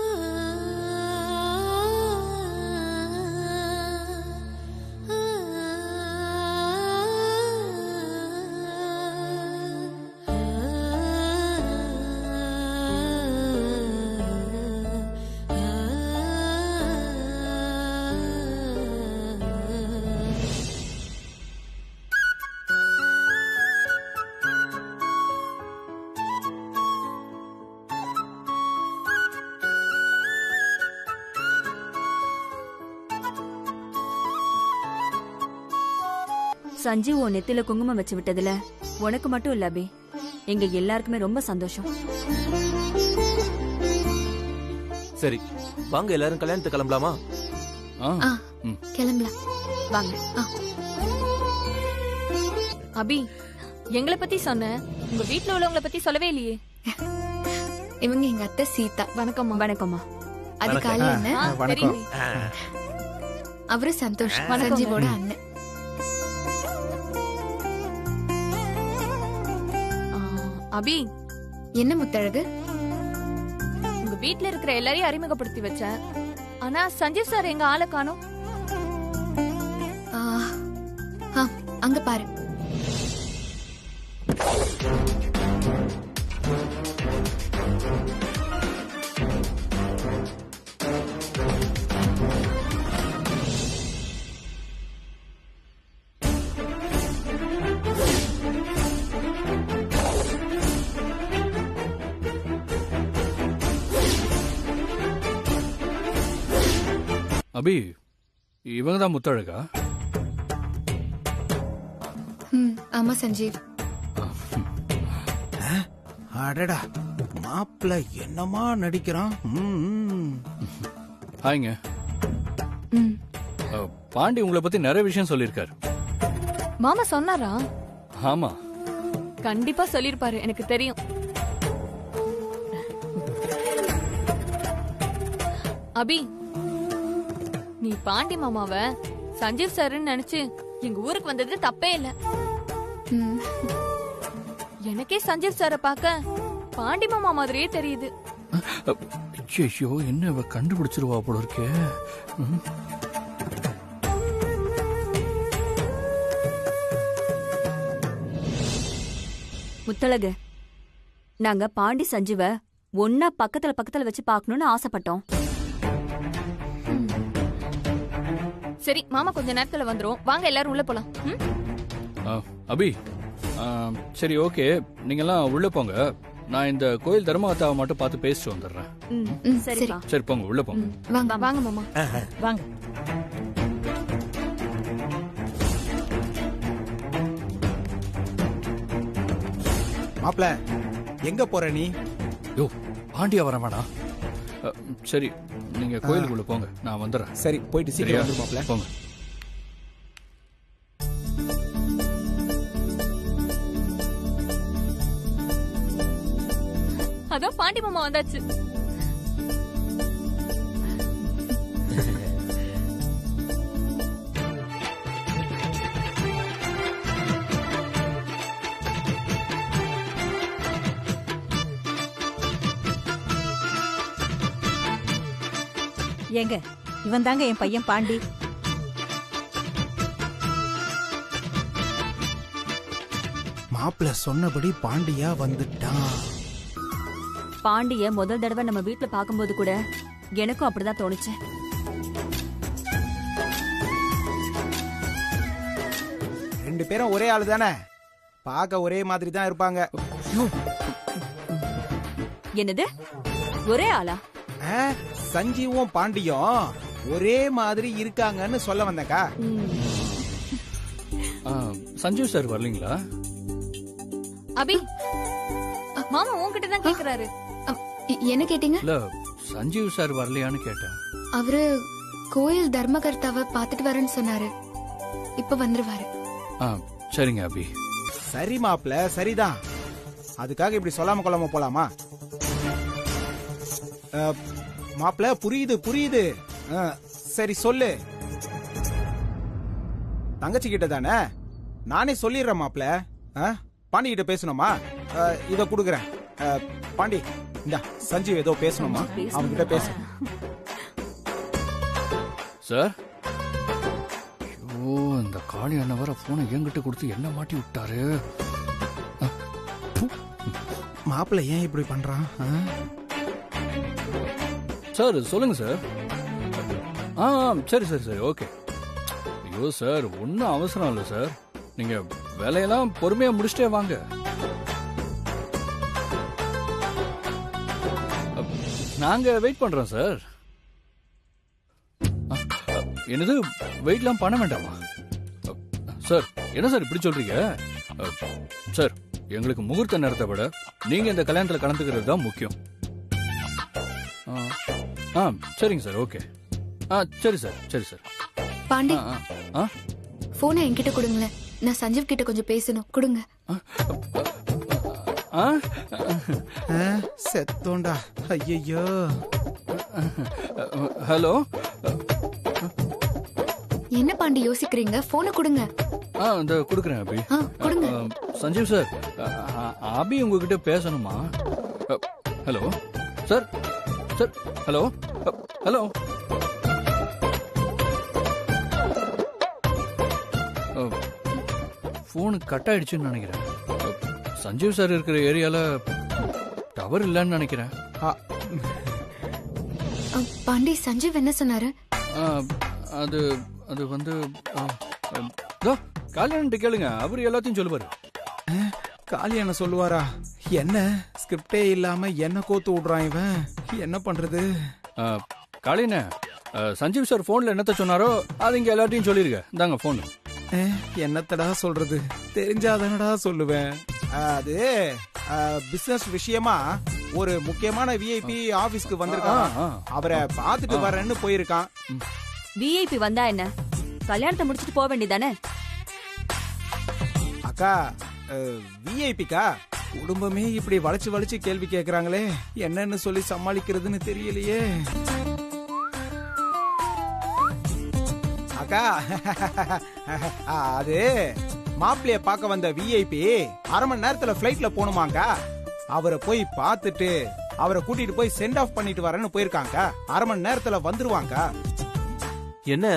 சஞ்சீவ் உன் நெத்தில குங்குமம் வச்சு விட்டதுல உனக்கு மட்டும் இல்ல அபி, எங்க எல்லாருக்குமே ரொம்ப சந்தோஷம். சரி வாங்க எல்லாரும் கல்யாணத்துக்கு கிளம்பலாமா? கிளம்பலாம் வாங்க. அபி, எங்களை பத்தி சொன்ன, உங்க வீட்ல உள்ளவங்களை பத்தி சொல்லவே இல்லையே. இவங்க எங்க அத்தை சீதா. வணக்கம்மா. வணக்கம்மா. அது காலி என்ன? வணக்கம். அவரு சந்தோஷ், சஞ்சீவோட அண்ணன். அபி, என்ன முத்தழகு? உங்க வீட்ல இருக்கிற எல்லாரையும் அறிமுகப்படுத்தி வச்சேன், ஆனா சஞ்சீவ் சார் எங்க ஆளை காணோம். அங்க பாரு. அபி, இவங்க தான் முத்தழகா? ஆமா சஞ்சீவ். அடடா, மாப்பிள்ள என்னமா நடிக்கிறான். ஹாய்ங்க. பாண்டி உங்களை பத்தி நிறைய விஷயம் சொல்லியிருக்காரு. மாமா சொன்னாரா? ஆமா, கண்டிப்பா சொல்லிருப்பாரு, எனக்கு தெரியும். அபி, நீ பாண்டி மாமாவ சஞ்சீவ் சார்னு நினைச்சு எங்க ஊருக்கு வந்தது தப்பே இல்ல. எனக்கே சஞ்சீவ் சாரை பார்க்க பாண்டி மாமா மாதிரியே தெரியுது. ஐயோ, என்ன இவ கண்டுபிடிச்சிருவா போல இருக்கே. முத்தழகு, நாங்க பாண்டி சஞ்சீவ ஒன்னா பக்கத்துல வச்சு பார்க்கணும்னு ஆசைப்பட்டோம். சரி, மாமா கொஞ்ச நேரத்துல வந்துரும், வாங்க எல்லாரும் உள்ள போலாம். அபி, சரி ஓகே, நீங்கெல்லாம் உள்ள போங்க. நான் இந்த கோயில் தர்மகத்தாவை மட்டும் பார்த்து பேசிட்டு வந்துடுறேன். சரி போங்க, உள்ள போங்க. வாங்க வாங்க மாமா, வாங்க. மாப்பிள்ள எங்க போற நீ? யோ, பாண்டியா வர வேணாம். சரி, நீங்க கோயிலுக்குள்ள போங்க, நான் வந்துடுறேன். சரி, போயிட்டு சீக்கிரம் வந்து மாப்பிள்ள. போங்க. அதான் பாண்டி மாமா வந்தாச்சு. ஏங்க இவன் தாங்க என் பையன் பாண்டி. மாப்பிள்ள சொன்னபடி பாண்டியா வந்துட்டான். பாண்டிய முதல் தடவை நம்ம வீட்ல பாக்கும்போது கூட எனக்கும் அப்படிதான் தோணுச்சு. ரெண்டு பேரும் ஒரே ஆளு தானே, பார்க்க ஒரே மாதிரி தான் இருப்பாங்க. என்னது ஒரே ஆளா? சஞ்சீவும் பாண்டியும் ஒரே மாதிரி இருக்காங்கன்னு சொல்ல வந்தக்கா. சஞ்சீவ் சார் வரலீங்களா? அபி மாமா உன்கிட்ட தான் கேக்குறாரு. என்ன கேட்டீங்க? இல்ல சஞ்சீவ் சார் வரலையான்னு கேட்டேன். அவரு கோயில் தர்மகர்த்தாவை பாத்துட்டு வரேன்னு சொன்னாரு. இப்ப வந்துருவாரு. சரிங்க அபி. சரி மாப்பிள்ள, சரிதான். அதுக்காக இப்படி சொல்லாம கொள்ளாம போலாமா? மாப்பிள்ள புரியுது புரியுது. சரி சொல்லு. தங்கச்சி கிட்ட தானே, நானே சொல்லிடுறேன் மாப்பிள்ள. பாண்டி கிட்ட பேசணுமா? இத குடுக்குறேன். பாண்டி இந்த சஞ்சீவ் ஏதோ பேசணுமா, அவங்க கிட்ட பேச. சார் இந்த காளி அண்ணன் வர போனை என்கிட்ட கொடுத்து என்ன மாட்டி விட்டாரு. மாப்பிள்ள ஏன் இப்படி பண்றான்? சார் சொல்லுங்க சார். சரி சரி சரி ஓகே. ஐயோ சார் ஒன்னும் அவசரம் இல்லை சார், நீங்க வேலையெல்லாம் பொறுமையா முடிச்சிட்டே வாங்க. நாங்க வெயிட் பண்றோம் சார். என்னது வெயிட்லாம் பண்ண வேண்டாமா? சார் என்ன சார் இப்படி சொல்றீங்க? சார் எங்களுக்கு முகூர்த்த நேரத்தை விட நீங்க இந்த கல்யாணத்துல கலந்துக்கிறது தான் முக்கியம். சரிங்க சார் ஓகே. சரி சார் சரி சார். பாண்டி போனை என்கிட்ட கொடுங்களேன், நான் சஞ்சீவ் கிட்ட கொஞ்சம் பேசணும். கொடுங்க. செத்தோண்டா. ஐயோ. ஹலோ. என்ன பாண்டி யோசிக்கிறீங்க? போனை கொடுங்க. இந்த கொடுக்குறேன் அபி. கொடுங்க. சஞ்சீவ் சார், அபி உங்ககிட்ட பேசணுமா? Hello sir. Sir hello hello. Phone cut ஆயிடுச்சுன்னு நினைக்கிறேன். சஞ்சீவ் சார் இருக்கிற ஏரியால டவர் இல்லைன்னு நினைக்கிறேன். பாண்டி சஞ்சீவ் என்ன சொன்னாரு? அது அது வந்து காளியன்ட்ட கேளுங்க, அவர் எல்லாத்தையும் சொல்லுவாரு. காளியான சொல்லுவாரா? என்ன ஸ்கிரிப்டே இல்லாம என்ன கோத்து விடுறான் இவன், என்ன பண்றது? காளியன சஞ்சீவ் சார் போன்ல என்னத்த சொன்னாரோ அது இங்க எல்லாத்தையும் சொல்லிருக்க. இந்தாங்க போன். என்னத்தடா சொல்றது, தெரிஞ்சாதானடா சொல்லுவேன். அது பிசினஸ் விஷயமா ஒரு முக்கியமான விஐபி ஆபீஸ்க்கு வந்திருக்கான். அவரை பாத்துட்டு வரேன்னு போயிருக்கான். விஐபி வந்தா என்ன, கல்யாணத்தை முடிச்சிட்டு போக வேண்டியதானே? அக்கா விஐபிக்கா குடும்பமே இப்படி வளைச்சு வளைச்சு கேள்வி கேக்குறாங்களே, என்னன்னு சொல்லி சமாளிக்கிறதுன்னு தெரியலையே. அக்கா அது மாப்பிளைய பார்க்க வந்த விஐபி அரை மணி நேரத்துல பிளைட்ல போகணுமாக்கா. அவரை போய் பார்த்துட்டு அவரை கூட்டிட்டு போய் சென்ட் ஆஃப் பண்ணிட்டு வரேன்னு போயிருக்காங்க. அரை மணி நேரத்துல வந்துருவாங்க. என்ன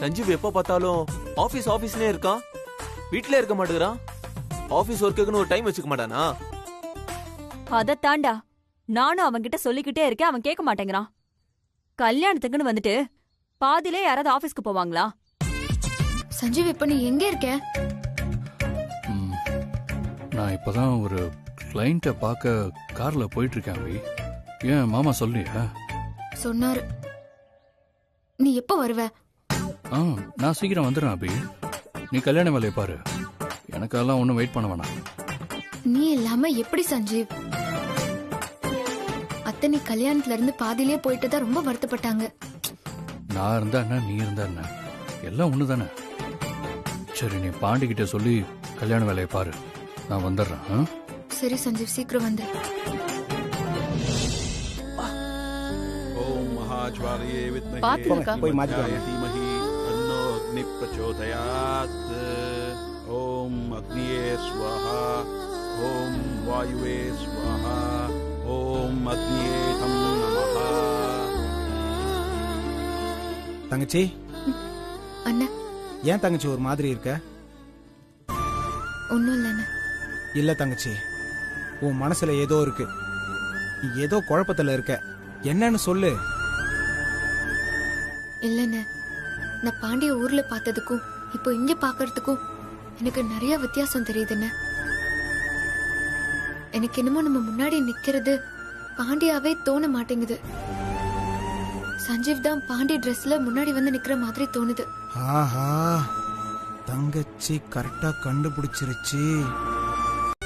சஞ்சீவ் எப்ப பார்த்தாலும் ஆபீஸ் ஆபீஸ்னே இருக்கான், வீட்ல இருக்க மாட்டேங்கிறான். ஆபீஸ் ஒர்க்குன்னு ஒரு டைம் வச்சுக்க மாட்டானா? அத தாண்டா நானும் அவன்கிட்ட சொல்லிக்கிட்டே இருக்கேன், அவன் கேட்க மாட்டேங்கிறான். கல்யாணத்துக்குன்னு வந்துட்டு பாதியிலே யாராவது ஆபீஸ்க்கு போவாங்களா? சஞ்சீவ் இப்ப நீ எங்க இருக்க? நான் இப்பதான் ஒரு கிளைண்ட பார்க்க கார்ல போயிட்டு இருக்கேன் அபி. ஏன் மாமா சொல்லியா? சொன்னாரு. நீ எப்ப வருவ? நான் சீக்கிரம் வந்துடுறேன் அபி. நீ கல்யாண வேலையை பாரு, எனக்கெல்லாம் ஒன்னும் வெயிட் பண்ண வேணாம். நீ இல்லாம எப்படி சஞ்சீவ்? அத்தை நீ கல்யாணத்துல இருந்து பாதியிலே போயிட்டு ரொம்ப வருத்தப்பட்டாங்க. நான் இருந்தா என்ன, நீ இருந்தா என்ன, எல்லாம் ஒண்ணுதானே. சரி நீ பாண்டி கிட்ட சொல்லி கல்யாண வேலையை பாரு, நான் வந்துடுறேன். சரி சஞ்சீவ் சீக்கிரம் வந்து. போய் மாத்திக்கோங்க. ஓம் அக்னியே ஸ்வஹா, ஓம் வாயுவே ஸ்வஹா, ஓம் அக்னியே தம் நமஹ. தங்கச்சி அண்ணா ஏன் தங்கச்சி ஒரு மாதிரி இருக்க? ஒன்னும் இல்லைண்ணா. இல்ல தங்கச்சி, உன் மனசுல ஏதோ இருக்கு. நீ ஏதோ குழப்பத்துல இருக்க. என்னன்னு சொல்லு. இல்லைண்ணா, நான் பாண்டிய ஊர்ல பார்த்ததுக்கும் இப்போ இங்க பாக்குறதுக்கும் எனக்கு நிறைய வித்தியாசம் தெரியுதுண்ணே. எனக்கு என்னமோ நம்ம முன்னாடி நிக்கிறது பாண்டியாவே தோண மாட்டேங்குது. சஞ்சீவ் தான் பாண்டி ட்ரெஸ்ல முன்னாடி வந்து நிக்கிற மாதிரி தோணுது. ஆஹா, தங்கச்சி கரெக்டா கண்டுபிடிச்சிருச்சு.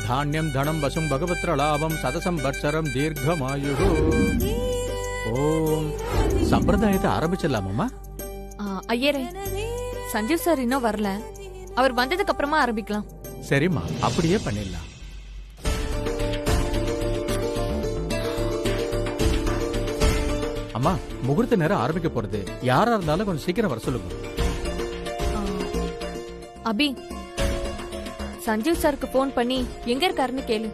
தானியம் தனம் வசும் பகவத்ர லாபம் சதசம் வத்சரம் தீர்க்கமாயு. ஓம். சம்பிரதாயத்தை ஆரம்பிச்சிடலாமாம்மா? ஐயரே, சஞ்சீவ் சார் இன்னும் வரல. அவர் வந்ததுக்கு அப்புறமா ஆரம்பிக்கலாம். சரிம்மா, அப்படியே பண்ணிடலாம். அம்மா, முகூர்த்த நேரம் ஆரம்பிக்க போறது. யாரா இருந்தாலும் கொஞ்சம் சீக்கிரம் வர சொல்லுங்க. அபி, சஞ்சீவ் சாருக்கு போன் பண்ணி எங்க இருக்காருன்னு கேளு.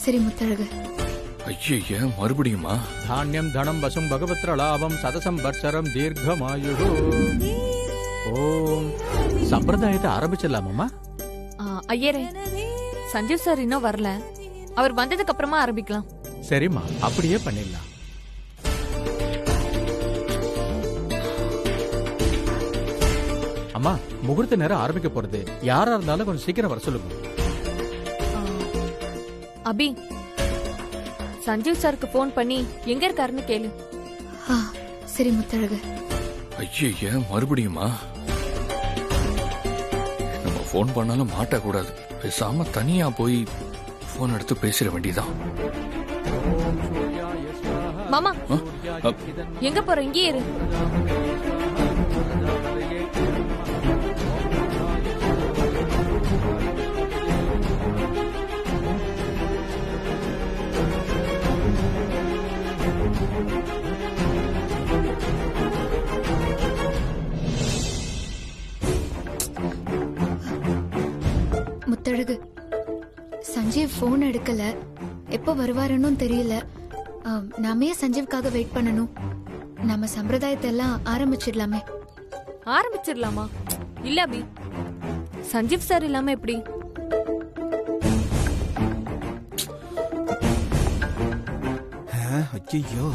சரி முத்தழகு. ஐயே, மறுபடியுமா? தானியம் தனம் வசும் பகவத்ர லாபம் சதசம் வத்சரம் தீர்க்கமாயு. ஓம். சம்பிரதாயத்தை ஆரம்பிச்சிடலாமாம்மா? ஐயரே, சஞ்சீவ் சார் இன்னும் வரல. அவர் வந்ததுக்கு அப்புறமா ஆரம்பிக்கலாம். சரிம்மா, அப்படியே பண்ணிடலாம். அம்மா, முகூர்த்த நேரம் ஆரம்பிக்க போறது. யாரா இருந்தாலும் கொஞ்சம் சீக்கிரம் வர சொல்லுங்க. அபி, சஞ்சீவ் சாருக்கு போன் பண்ணி எங்க இருக்காருன்னு கேளு. சரி முத்தழகு. ஐயே, மறுபடியுமா? நம்ம போன் பண்ணாலும் மாட்டக்கூடாது. பேசாம தனியா போய் போன் எடுத்து பேசிட வேண்டியதான். மாமா, எங்க போற? இங்கே இரு. முத்தழகு, சஞ்சீவ் போன் எடுக்கல. எப்ப வருவாருன்னு தெரியல. நாமே சஞ்சீவ்காக வெயிட் பண்ணணும். நம்ம சம்பிரதாயத்தை எல்லாம் ஆரம்பிச்சிடலாமே. ஆரம்பிச்சிடலாமா? இல்ல அபி, சஞ்சீவ் சார் இல்லாம எப்படி? ஐயோ,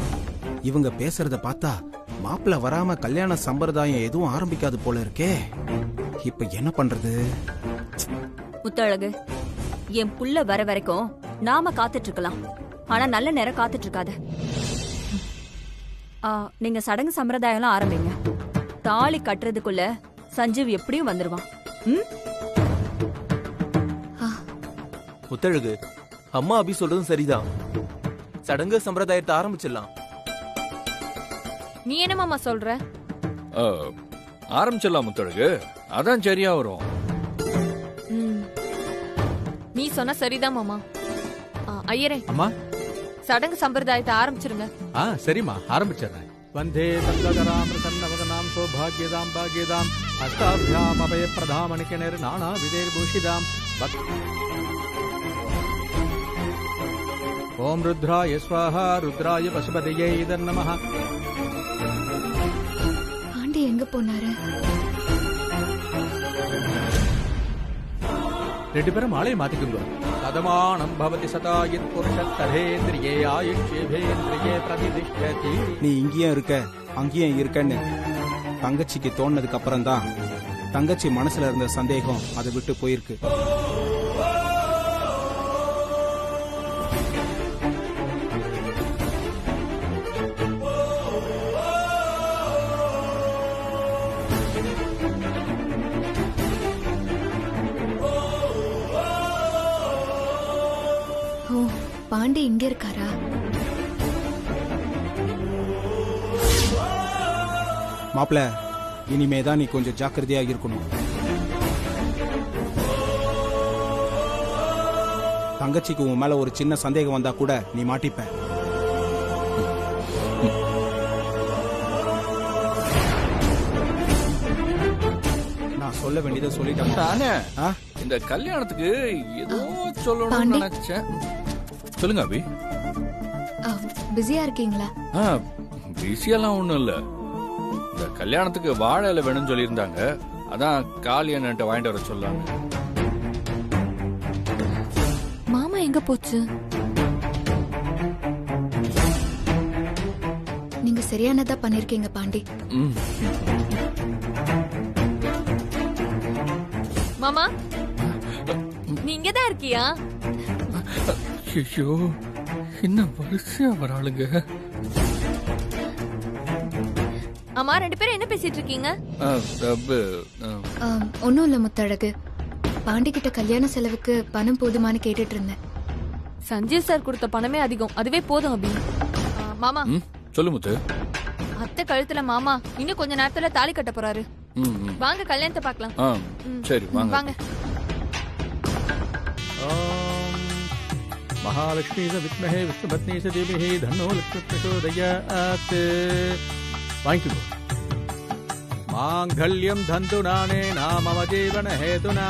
இவங்க பேசுறத பார்த்தா மாப்பிள்ள வராம கல்யாண சம்பிரதாயம் எதுவும் ஆரம்பிக்காது போல இருக்கே. இப்ப என்ன பண்றது? முத்தழகு, என் புள்ள வர வரைக்கும் நாம காத்துட்டு இருக்கலாம். ஆனா நல்ல நேரம் காத்துட்டு இருக்காத. நீங்க சடங்கு சம்பிரதாயம் ஆரம்பிங்க. தாலி கட்டுறதுக்குள்ள சஞ்சீவ் எப்படியும் வந்துருவான். முத்தழகு, அம்மா அபி சொல்றதும் சரிதான். சடங்கு சம்பிரதாயத்தை ஆரம்பிச்சிடலாம். நீ என்ன மாமா சொல்ற? ஆரம்பிச்சிடலாம் முத்தழகு, அதான் சரியா வரும். நீ சொன்ன சரிதான் மாமா. ஐயரே, அம்மா, சடங்கு சம்பிரதாயத்தை ஆரம்பிச்சிருங்க. சரிம்மா, ஆரம்பிச்சிடுறேன். வந்தே தந்தகராம் சன்னவதனாம் சௌபாகியதாம் பாகியதாம் அஷ்டாபியாம் அபய பிரதாமணிக்கிணர் நானா விதேர் பூஷிதாம். ஓம் ருத்ராய ஸ்வாஹா ருத்ராய பசுபதியே இதர் நமஹ. பாண்டி எங்க போனாரு? ரெண்டு பேரும் மாலையை மாத்திக்குங்க. சதமானம் பவதி சதாயித் புருஷத்தரேந்திரியே ஆயுஷ்யேபேந்திரியே பிரதிதிஷ்டதி. நீ இங்கேயும் இருக்க அங்கேயும் இருக்கன்னு தங்கச்சிக்கு தோணுனதுக்கு அப்புறம் தான் தங்கச்சி மனசுல இருந்த சந்தேகம் அதை விட்டு போயிருக்கு. பாண்டி இங்க இருக்காரா? மாப்பிள்ள, இனிமேதான் நீ கொஞ்சம் ஜாக்கிரதையா இருக்கணும். தங்கச்சிக்கு உன் மேல ஒரு சின்ன சந்தேகம் வந்தா கூட நீ மாட்டிப்ப. நான் சொல்ல வேண்டியதை சொல்லிட்டேன். இந்த கல்யாணத்துக்கு ஏதோ சொல்லணும்னு நினைச்சேன். சொல்லுங்க அபி. பிஸியா இருக்கீங்களா? பிஸியெல்லாம் ஒண்ணும் இல்ல. இந்த கல்யாணத்துக்கு வாழை இலை வேணும்னு சொல்லியிருந்தாங்க. அதான் காளி அண்ணன்ட்ட வாங்கிட்டு வர சொல்லாங்க. மாமா எங்க போச்சு? நீங்க சரியானதா பண்ணிருக்கீங்க பாண்டி. ம். மாமா நீ இங்கதான் இருக்கியா? ஐயோ, என்ன வரிசையா வராளுங்க. அம்மா 2 பேரும் என்ன பேசிட்டு இருக்கீங்க? ஒன்னும் இல்ல முத்தழகு. பாண்டி கிட்ட கல்யாண செலவுக்கு பணம் போதுமானு கேட்டுட்டு இருந்தேன். சஞ்சீவ் சார் கொடுத்த பணமே அதிகம், அதுவே போதும் அபி. மாமா சொல்லு முத்து. அத்தை கழுத்துல மாமா இன்னும் கொஞ்ச நேரத்துல தாலி கட்ட போறாரு. வாங்க கல்யாணத்தை பார்க்கலாம். சரி வாங்க. வாங்க. மகாலட்சுமி வித்மஹே விஷ்ணுபத்னி தீமஹி தன்னோ லக்ஷ்மி பிரச்சோதயாத். வாங்கிக்கோ. மாங்கல்யம் தந்துநானே நாம ஜீவன ஹேதுனா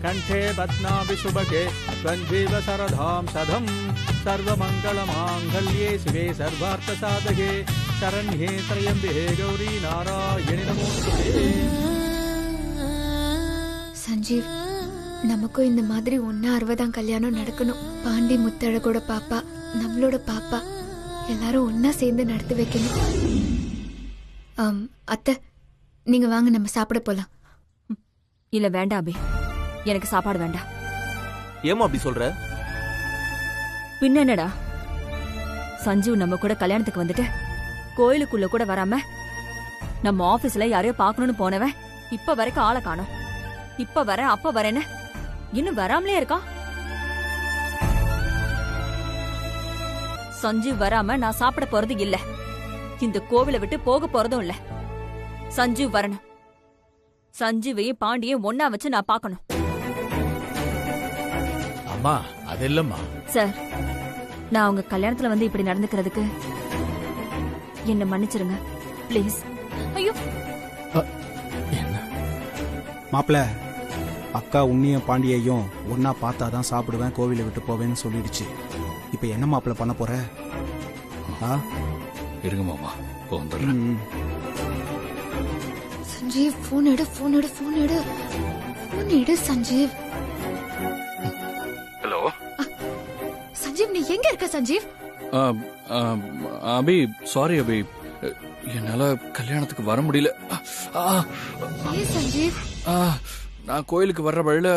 கண்டே பத்னாபி சுபகே சஞ்சீவ சரதாம் சதம் சர்வமங்கள மாங்கல்யே சிவே சர்வார்த்த சாதகே சரண்யே த்ரயம்பிகே கௌரி நாராயணி நமோஸ்துதே. சஞ்சீவ், நமக்கும் இந்த மாதிரி 1/60 கல்யாணம் நடக்கணும். பாண்டி முத்தழகோட பாப்பா, நம்மளோட பாப்பா எல்லாரும் ஒன்னா சேர்ந்து நடத்தி வைக்கணும். அத்தை, நீங்க வாங்க, நம்ம சாப்பிட போலாம். இல்ல வேண்டாம் அபி, எனக்கு சாப்பாடு வேண்டாம். ஏமா அப்படி சொல்ற? பின்ன என்னடா, சஞ்சீவ் நம்ம கூட கல்யாணத்துக்கு வந்துட்டு கோயிலுக்குள்ள கூட வராம நம்ம ஆபீஸ்ல யாரையோ பாக்கணும்னு போனவன் இப்ப வரைக்கும் ஆளை காணோம். இப்ப வரேன் அப்ப வரேன்னு இன்னும் வராமலே இருக்கா. சஞ்சீவ் வராம நான் சாப்பிட போறது இல்ல, இந்த கோவிலை விட்டு போக போறதும் இல்ல. சஞ்சீவ் வரணும். சஞ்சீவையும் பாண்டியையும் ஒன்னா வச்சு நான் பாக்கணும். அம்மா அது இல்லம்மா. சார், நான் உங்க கல்யாணத்துல வந்து இப்படி நடந்துக்கிறதுக்கு என்ன மன்னிச்சிருங்க ப்ளீஸ். ஐயோ மாப்பிள்ள, அக்கா உன்னியும் பாண்டியையும் ஒன்னா பார்த்தாதான் சாப்பிடுவேன், கோவிலை விட்டு போவேன்னு சொல்லிடுச்சு. இப்ப என்ன மாப்பிள்ள பண்ண போற? இருங்க மாமா, வந்துடுறேன். சஞ்சீவ், போன் எடு, போன் எடு, போன் எடு, போன் எடு சஞ்சீவ். ஹலோ சஞ்சீவ், நீ எங்க இருக்க சஞ்சீவ்? அபி, சாரி அபி, என்னால கல்யாணத்துக்கு வர முடியல. ஏன் சஞ்சீவ்? நான் கோயிலுக்கு வர்ற வழியில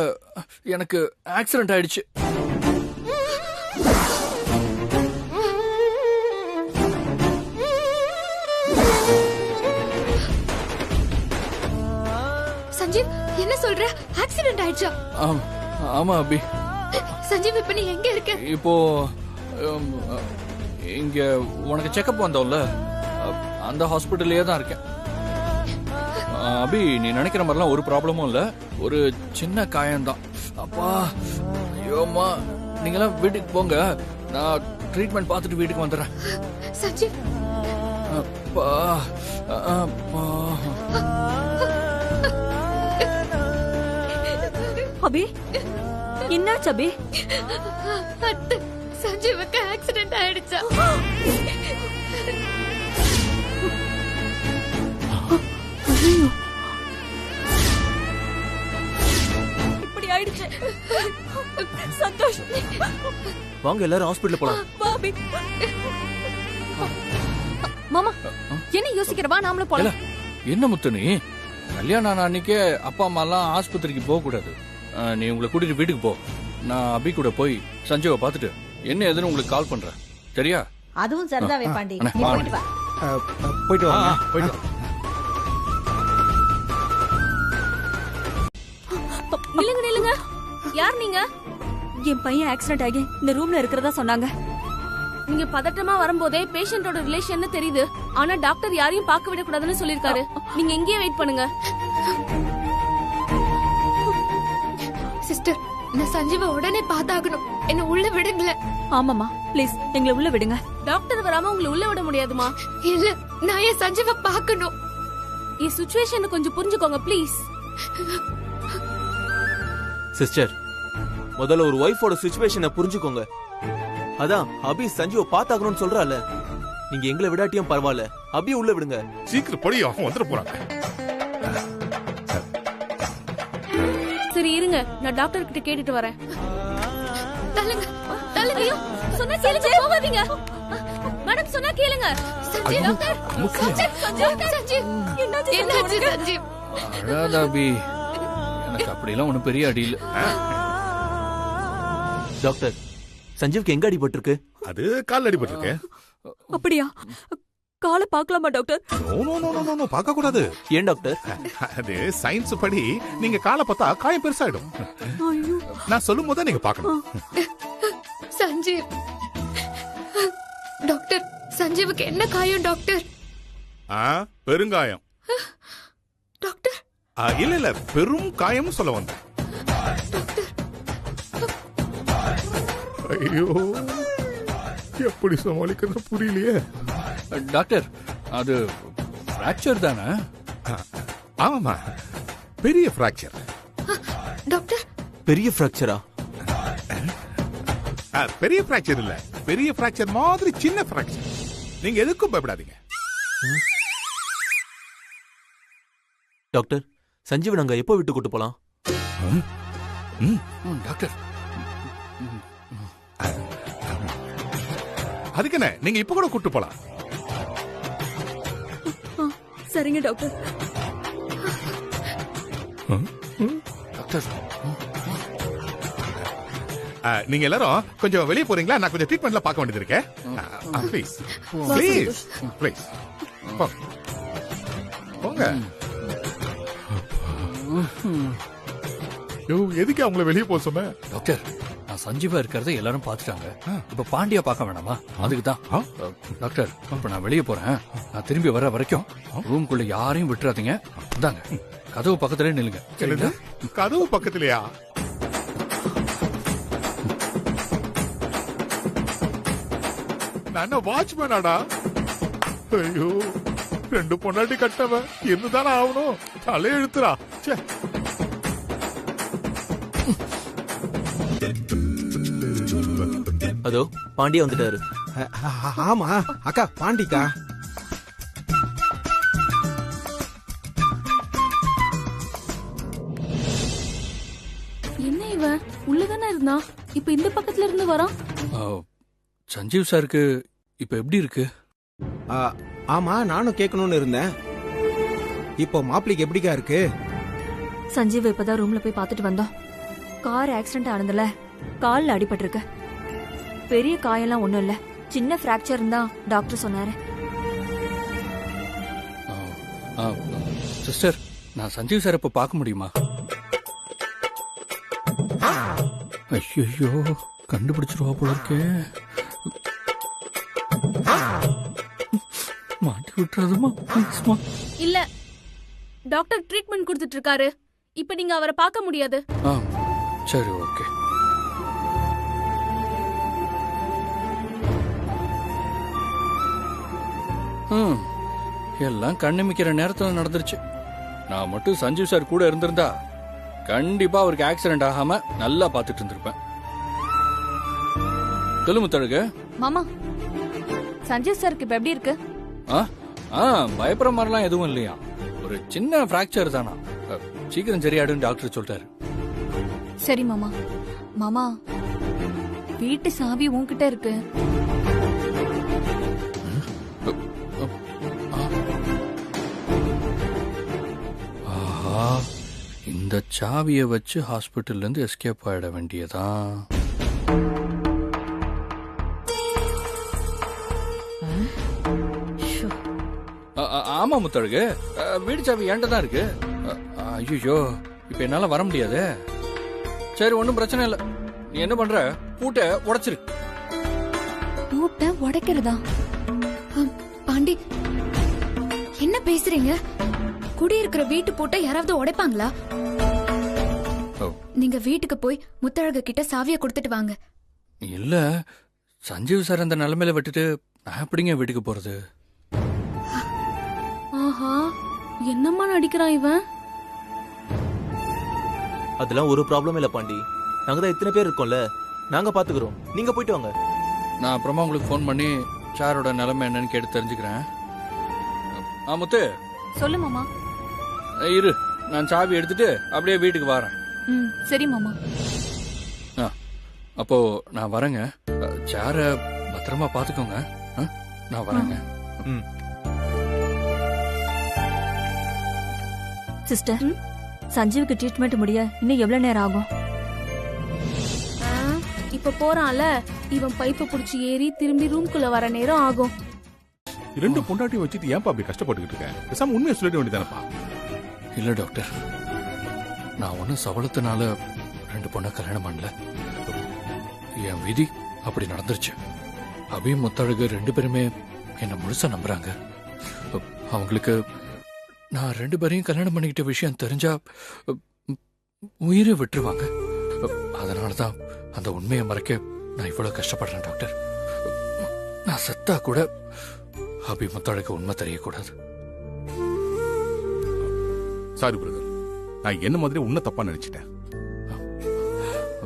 எனக்கு ஆக்சிடென்ட் ஆயிடுச்சு. சஞ்சீவ், என்ன சொல்ற? ஆக்சிடென்ட் ஆயிடுச்சா? ஆமா அபி. சஞ்சீவ், இப்ப நீ எங்க இருக்க? இப்போ இங்க உனக்கு செக்கப் வந்தோம்ல, அந்த ஹாஸ்பிட்டல்லயே தான் இருக்கேன். அபி, நீ நினைக்கிற மாதிரிலாம் ஒரு ப்ராப்ளமும் இல்ல, ஒரு சின்ன காயம்தான். அப்பா, ஐயோம்மா, நீங்களாம் வீட்டுக்கு போங்க, நான் ட்ரீட்மெண்ட் பார்த்துட்டு வீட்டுக்கு வந்துடுறேன். சஞ்சீவ், அப்பா, அப்பா. அபி, என்னாச்சு அபி? அத்தை, சஞ்சீவுக்கு ஆக்சிடென்ட் ஆயிடுச்சா? இப்படி ஆயிடுச்சு. சந்தோஷ், வாங்க எல்லாரும் ஹாஸ்பிடல் போலாம். பாபி. மாமா என்ன யோசிக்கிறவா? நாமளும் போலாம். என்ன முத்து, நீ கல்யாணம் ஆன அன்னைக்கே அப்பா அம்மா எல்லாம் ஆஸ்பத்திரிக்கு போக கூடாது. நீ உங்களை கூட்டிட்டு வீட்டுக்கு போ. நான் அபி கூட போய் சஞ்சீவை பார்த்துட்டு என்ன ஏதுன்னு உங்களுக்கு கால் பண்றேன், சரியா? அதுவும் சரிதாவே பாண்டி. நீ போயிட்டு வா. போயிட்டு வா, போயிட்டு வா. நில்லுங்க நில்லுங்க, யார் நீங்க? என் பையன் ஆக்சிடென்ட் ஆகி இந்த ரூம்ல இருக்கிறதா சொன்னாங்க. நீங்க பதட்டமா வரும்போதே பேஷண்டோட ரிலேஷன் தெரியுது, ஆனா டாக்டர் யாரையும் பார்க்க விட கூடாதுன்னு சொல்லிருக்காரு. நீங்க எங்கேயே வெயிட் பண்ணுங்க. சிஸ்டர், நான் சஞ்சீவ உடனே பார்த்தாகணும், என்ன உள்ள விடுங்களேன். ஆமாமா, ப்ளீஸ் எங்களை உள்ள விடுங்க. டாக்டர் வராம உங்களை உள்ள விட முடியாதுமா. இல்ல, நான் என் சஞ்சீவ பார்க்கணும். இந்த சிச்சுவேஷன் கொஞ்சம் புரிஞ்சுக்கோங்க ப்ளீஸ். சிஸ்டர், முதல்ல ஒரு ஒய்ஃபோட சிச்சுவேஷனை புரிஞ்சுக்கோங்க. அதான் அபி சஞ்சீவ பார்த்தாகணும்னு சொல்றால, நீங்க எங்களை விடாட்டியும் பரவாயில்ல, அப்படியே உள்ள விடுங்க. சீக்கிரம் படி, அவன் வந்துட போறாங்க. சரி இருங்க, நான் டாக்டர் கிட்ட கேட்டுட்டு வரேன். தள்ளுங்க தள்ளுங்க. ஐயோ சொன்னா கேளுங்க, போகாதீங்க. மேடம் சொன்னா கேளுங்க. சஞ்சீவ் டாக்டர், சஞ்சீவ் என்னாச்சு சஞ்சீவ்? அழாத அபி, எனக்கு அப்படிலாம் ஒண்ணும் பெரிய அடி இல்ல. டாக்டர், சஞ்சீவ்க்கு எங்க அடிபட்டிருக்கு? அது கால் அடிபட்டிருக்கு. அப்படியா? காலை பார்க்கலாமா டாக்டர்? நோ பார்க்க கூடாது. ஏன் டாக்டர்? அது சயின்ஸ் படி நீங்க காலை பார்த்தா காயம் பெருசாயிடும். நான் சொல்லும் போது நீங்க பார்க்கணும். சஞ்சீவ் டாக்டர், சஞ்சீவுக்கு என்ன காயம் டாக்டர்? பெருங்காயம். டாக்டர் இல்ல பெரும் காயம் சொல்ல வந்தேன். ஐயோ, எப்படி சமாளிக்கிறது புரியலையே. டாக்டர், அது ஃப்ராக்சர் தானே? ஆமாமா, பெரிய ஃப்ராக்சர். டாக்டர், பெரிய ஃப்ராக்சரா? பெரிய ஃப்ராக்சர் இல்ல, பெரிய ஃப்ராக்சர் மாதிரி சின்ன ஃப்ராக்சர். நீங்க எதுக்கும் பயப்படாதீங்க. டாக்டர், சஞ்சீவ் நாங்க எப்போ விட்டு கூட்டு போலாம்? டாக்டர், அதுக்கு என்ன, நீங்க இப்ப கூட கூட்டு போலாம். சரிங்க டாக்டர். டாக்டர், நீங்க எல்லாரும் கொஞ்சம் வெளியே போறீங்களா? நான் கொஞ்சம் ட்ரீட்மெண்ட்ல பார்க்க வேண்டியது இருக்கேன். ப்ளீஸ் ப்ளீஸ் ப்ளீஸ் போங்க. எதுக்கு அவங்கள வெளியே போக சொன்ன? டாக்டர், நான் சஞ்சீவா இருக்கிறத எல்லாரும் பாத்துட்டாங்க. இப்ப பாண்டியா பார்க்க வேணாமா? அதுக்கு தான். டாக்டர், இப்ப நான் வெளியே போறேன். நான் திரும்பி வர வரைக்கும் ரூம்குள்ள யாரையும் விட்டுறாதீங்க. இந்தாங்க, கதவு பக்கத்துலயே நில்லுங்க. சரிங்களா? கதவு பக்கத்துலயா? நான் வாட்ச்மேனாடா? ஐயோ, 2 பொண்டாட்டி கட்டவன் என்னதானே ஆகணும்? தலையை எழுத்துறா. அதோ பாண்டியா வந்துட்டாரு. ஆமா அக்கா, பாண்டிக்கா. என்ன இவன் உள்ளதானே இருந்தான், இப்ப இந்த பக்கத்துல இருந்து வரான். சஞ்சீவ் சாருக்கு இப்ப எப்படி இருக்கு? ஆமா, நானும் கேட்கணும்னு இருந்தேன். இப்போ மாப்பிளைக்கு எப்படிக்கா இருக்கு? சஞ்சீவ் இப்பதான் ரூம்ல போய் பார்த்துட்டு வந்தோம். கார் ஆக்சிடென்ட் ஆனதுல கால்ல அடிபட்டிருக்கு. பெரிய காயெல்லாம் ஒண்ணும் இல்ல, சின்ன பிராக்சர் தான் டாக்டர் சொன்னாரு. சிஸ்டர், நான் சஞ்சீவ் சார் இப்ப பார்க்க முடியுமா? ஐயோ, கண்டுபிடிச்சிருவா போல இருக்கே. மாட்டி விட்டுறதுமா? இல்ல, டாக்டர் ட்ரீட்மெண்ட் கொடுத்துட்டு இருக்காரு. இப்ப நீங்க அவரை பார்க்க முடியாது. சரி, ஓகே. எல்லாம் கண்ணுமிக்கிற நேரத்துல நடந்துருச்சு. நான் மட்டும் சஞ்சீவ் சார் கூட இருந்திருந்தா கண்டிப்பா அவருக்கு ஆக்சிடென்ட் ஆகாம நல்லா பாத்துட்டு இருந்திருப்பேன். முத்தழகு மாமா, சஞ்சீவ் சாருக்கு இப்ப எப்படி இருக்கு? பயப்படுற மாதிரிலாம் எதுவும் இல்லையா, ஒரு சின்ன பிராக்சர் தானா, சீக்கிரம் சரியாடுன்னு டாக்டர் சொல்லிட்டாரு. சரி மாமா. மாமா, வீட்டு சாவி உன்கிட்ட இருக்கு. ஆஹா, இந்த சாவியை வச்சு ஹாஸ்பிட்டல்ல இருந்து எஸ்கேப் ஆயிட வேண்டியதான். ஆமா முத்தழகு, வீடு சாவி என்கிட்ட தான் இருக்கு. ஐயோ, இப்ப என்னால வர முடியாது. சரி, ஒன்னும் பிரச்சனை இல்ல. நீ என்ன பண்ற, பூட்டை உடைச்சிரு. பூட்டை உடைக்கிறதா? பாண்டி, என்ன பேசுறீங்க? குடியிருக்கிற வீட்டு பூட்டை யாராவது உடைப்பாங்களா? நீங்க வீட்டுக்கு போய் முத்தழகு கிட்ட சாவியை கொடுத்துட்டு வாங்க. இல்ல, சஞ்சீவ் சார் அந்த நிலைமையில விட்டுட்டு நான் எப்படிங்க வீட்டுக்கு போறது? ஆஹா, என்னம்மா நடிக்கிறான் இவன்? அதெல்லாம் ஒரு ப்ராப்ளம் இல்ல பாண்டி, நாங்க தான் இத்தனை பேர் இருக்கோம்ல, நாங்க பாத்துக்கிறோம், நீங்க போயிட்டு வாங்க. நான் அப்புறமா உங்களுக்கு ஃபோன் பண்ணி சாரோட நிலைமை என்னன்னு கேட்டு தெரிஞ்சுக்கிறேன். முத்து சொல்லு மாமா. இரு, நான் சாவி எடுத்துட்டு அப்படியே வீட்டுக்கு வரேன். சரி மாமா. அப்போ நான் வரேங்க. சார பத்திரமா பாத்துக்கோங்க. நான் வரேங்க. சிஸ்டர், சஞ்சீவுக்கு ட்ரீட்மெண்ட் முடிய இன்னும் எவ்வளவு நேரம் ஆகும்? இப்ப போறான்ல, இவன் பைப்பை புடிச்சு ஏறி திரும்பி ரூம்குள்ள வர நேரம் ஆகும். 2 பொண்டாட்டியும் வச்சுட்டு ஏன்பா அப்படி கஷ்டப்பட்டுக்கிட்டு இருக்கேன்? பேசாம உண்மையை சொல்லிட வேண்டியதானப்பா. இல்ல டாக்டர், நான் ஒன்னும் சவளத்தினால 2 பொண்ணை கல்யாணம் பண்ணல. என் விதி அப்படி நடந்துருச்சு. அபி முத்தழகு 2 பேருமே என்ன முழுசா நம்புறாங்க. அவங்களுக்கு நான் 2 பேரையும் கல்யாணம் பண்ணிக்கிட்ட விஷயம் தெரிஞ்சா உயிரை விட்டுருவாங்க. அதனாலதான் அந்த உண்மையை மறைக்க நான் இவ்வளவு கஷ்டப்படுறேன் டாக்டர். நான் செத்தா கூட அபி முத்தழகு உண்மை தெரியக்கூடாது. சாரி பிரதர், நான் என்ன மாதிரி உன்ன தப்பா நினைச்சிட்டேன்.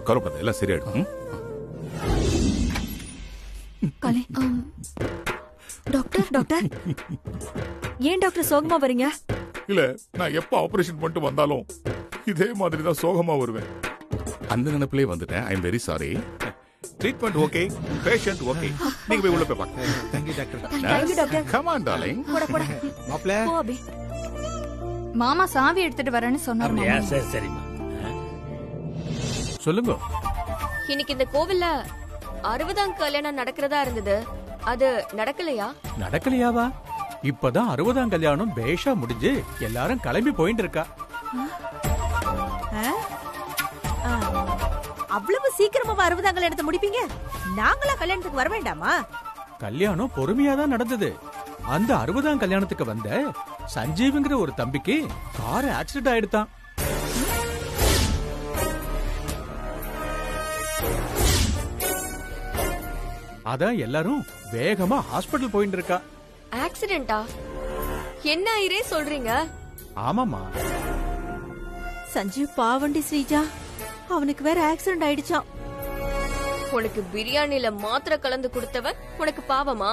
கவலைப்படாத, எல்லாம் சரியாயிடும். டாக்டர் டாக்டர், ஏன் டாக்டர் சோகமா வரீங்க? இல்ல, நான் எப்ப ஆபரேஷன் பண்ணிட்டு வந்தாலும் இதே மாதிரி தான் சோகமா வருவேன். அந்த நினைப்பிலே வந்துட்டேன். I am very sorry. Treatment okay, patient okay. நீங்க போய் உள்ள போய் பாருங்க. Thank you doctor. Thank you, doctor. Come on darling. போட போட. மாப்ள போ அபி. மாமா சாவி எடுத்துட்டு வரேன்னு சொன்னாரு அப்படியா? மாமா. சரி சரிம்மா. சொல்லுங்க. இன்னைக்கு இந்த கோவில்ல 60ஆம் கல்யாணம் நடக்கிறதா இருந்தது. அது நடக்கலையா? நடக்கலையாவா? இப்பதான் 60ஆம் கல்யாணம் பேஷா முடிஞ்சு எல்லாரும் கிளம்பி போயிட்டு இருக்கா. அவ்வளவு சீக்கிரமா 60ஆம் கல்யாணத்தை முடிப்பீங்க? நாங்களா கல்யாணத்துக்கு வர வேண்டாமா? கல்யாணம் பொறுமையா தான் நடந்தது. அந்த 60ஆம் கல்யாணத்துக்கு வந்த சஞ்சீவ்ங்கிற ஒரு தம்பிக்கு கார் ஆக்சிடென்ட் ஆயிடுதான். அதான் எல்லாரும் வேகமா ஹாஸ்பிடல் போயிட்டு இருக்கா. ஆக்சிடென்டா? என்ன ஐரே சொல்றீங்க? ஆமாமா. சஞ்சீவ் பாவண்டி ஸ்ரீஜா, அவனுக்கு வேற ஆக்சிடென்ட் ஆயிடுச்சாம். உனக்கு பிரியாணில மாத்திரை கலந்து கொடுத்தவன் உனக்கு பாவமா?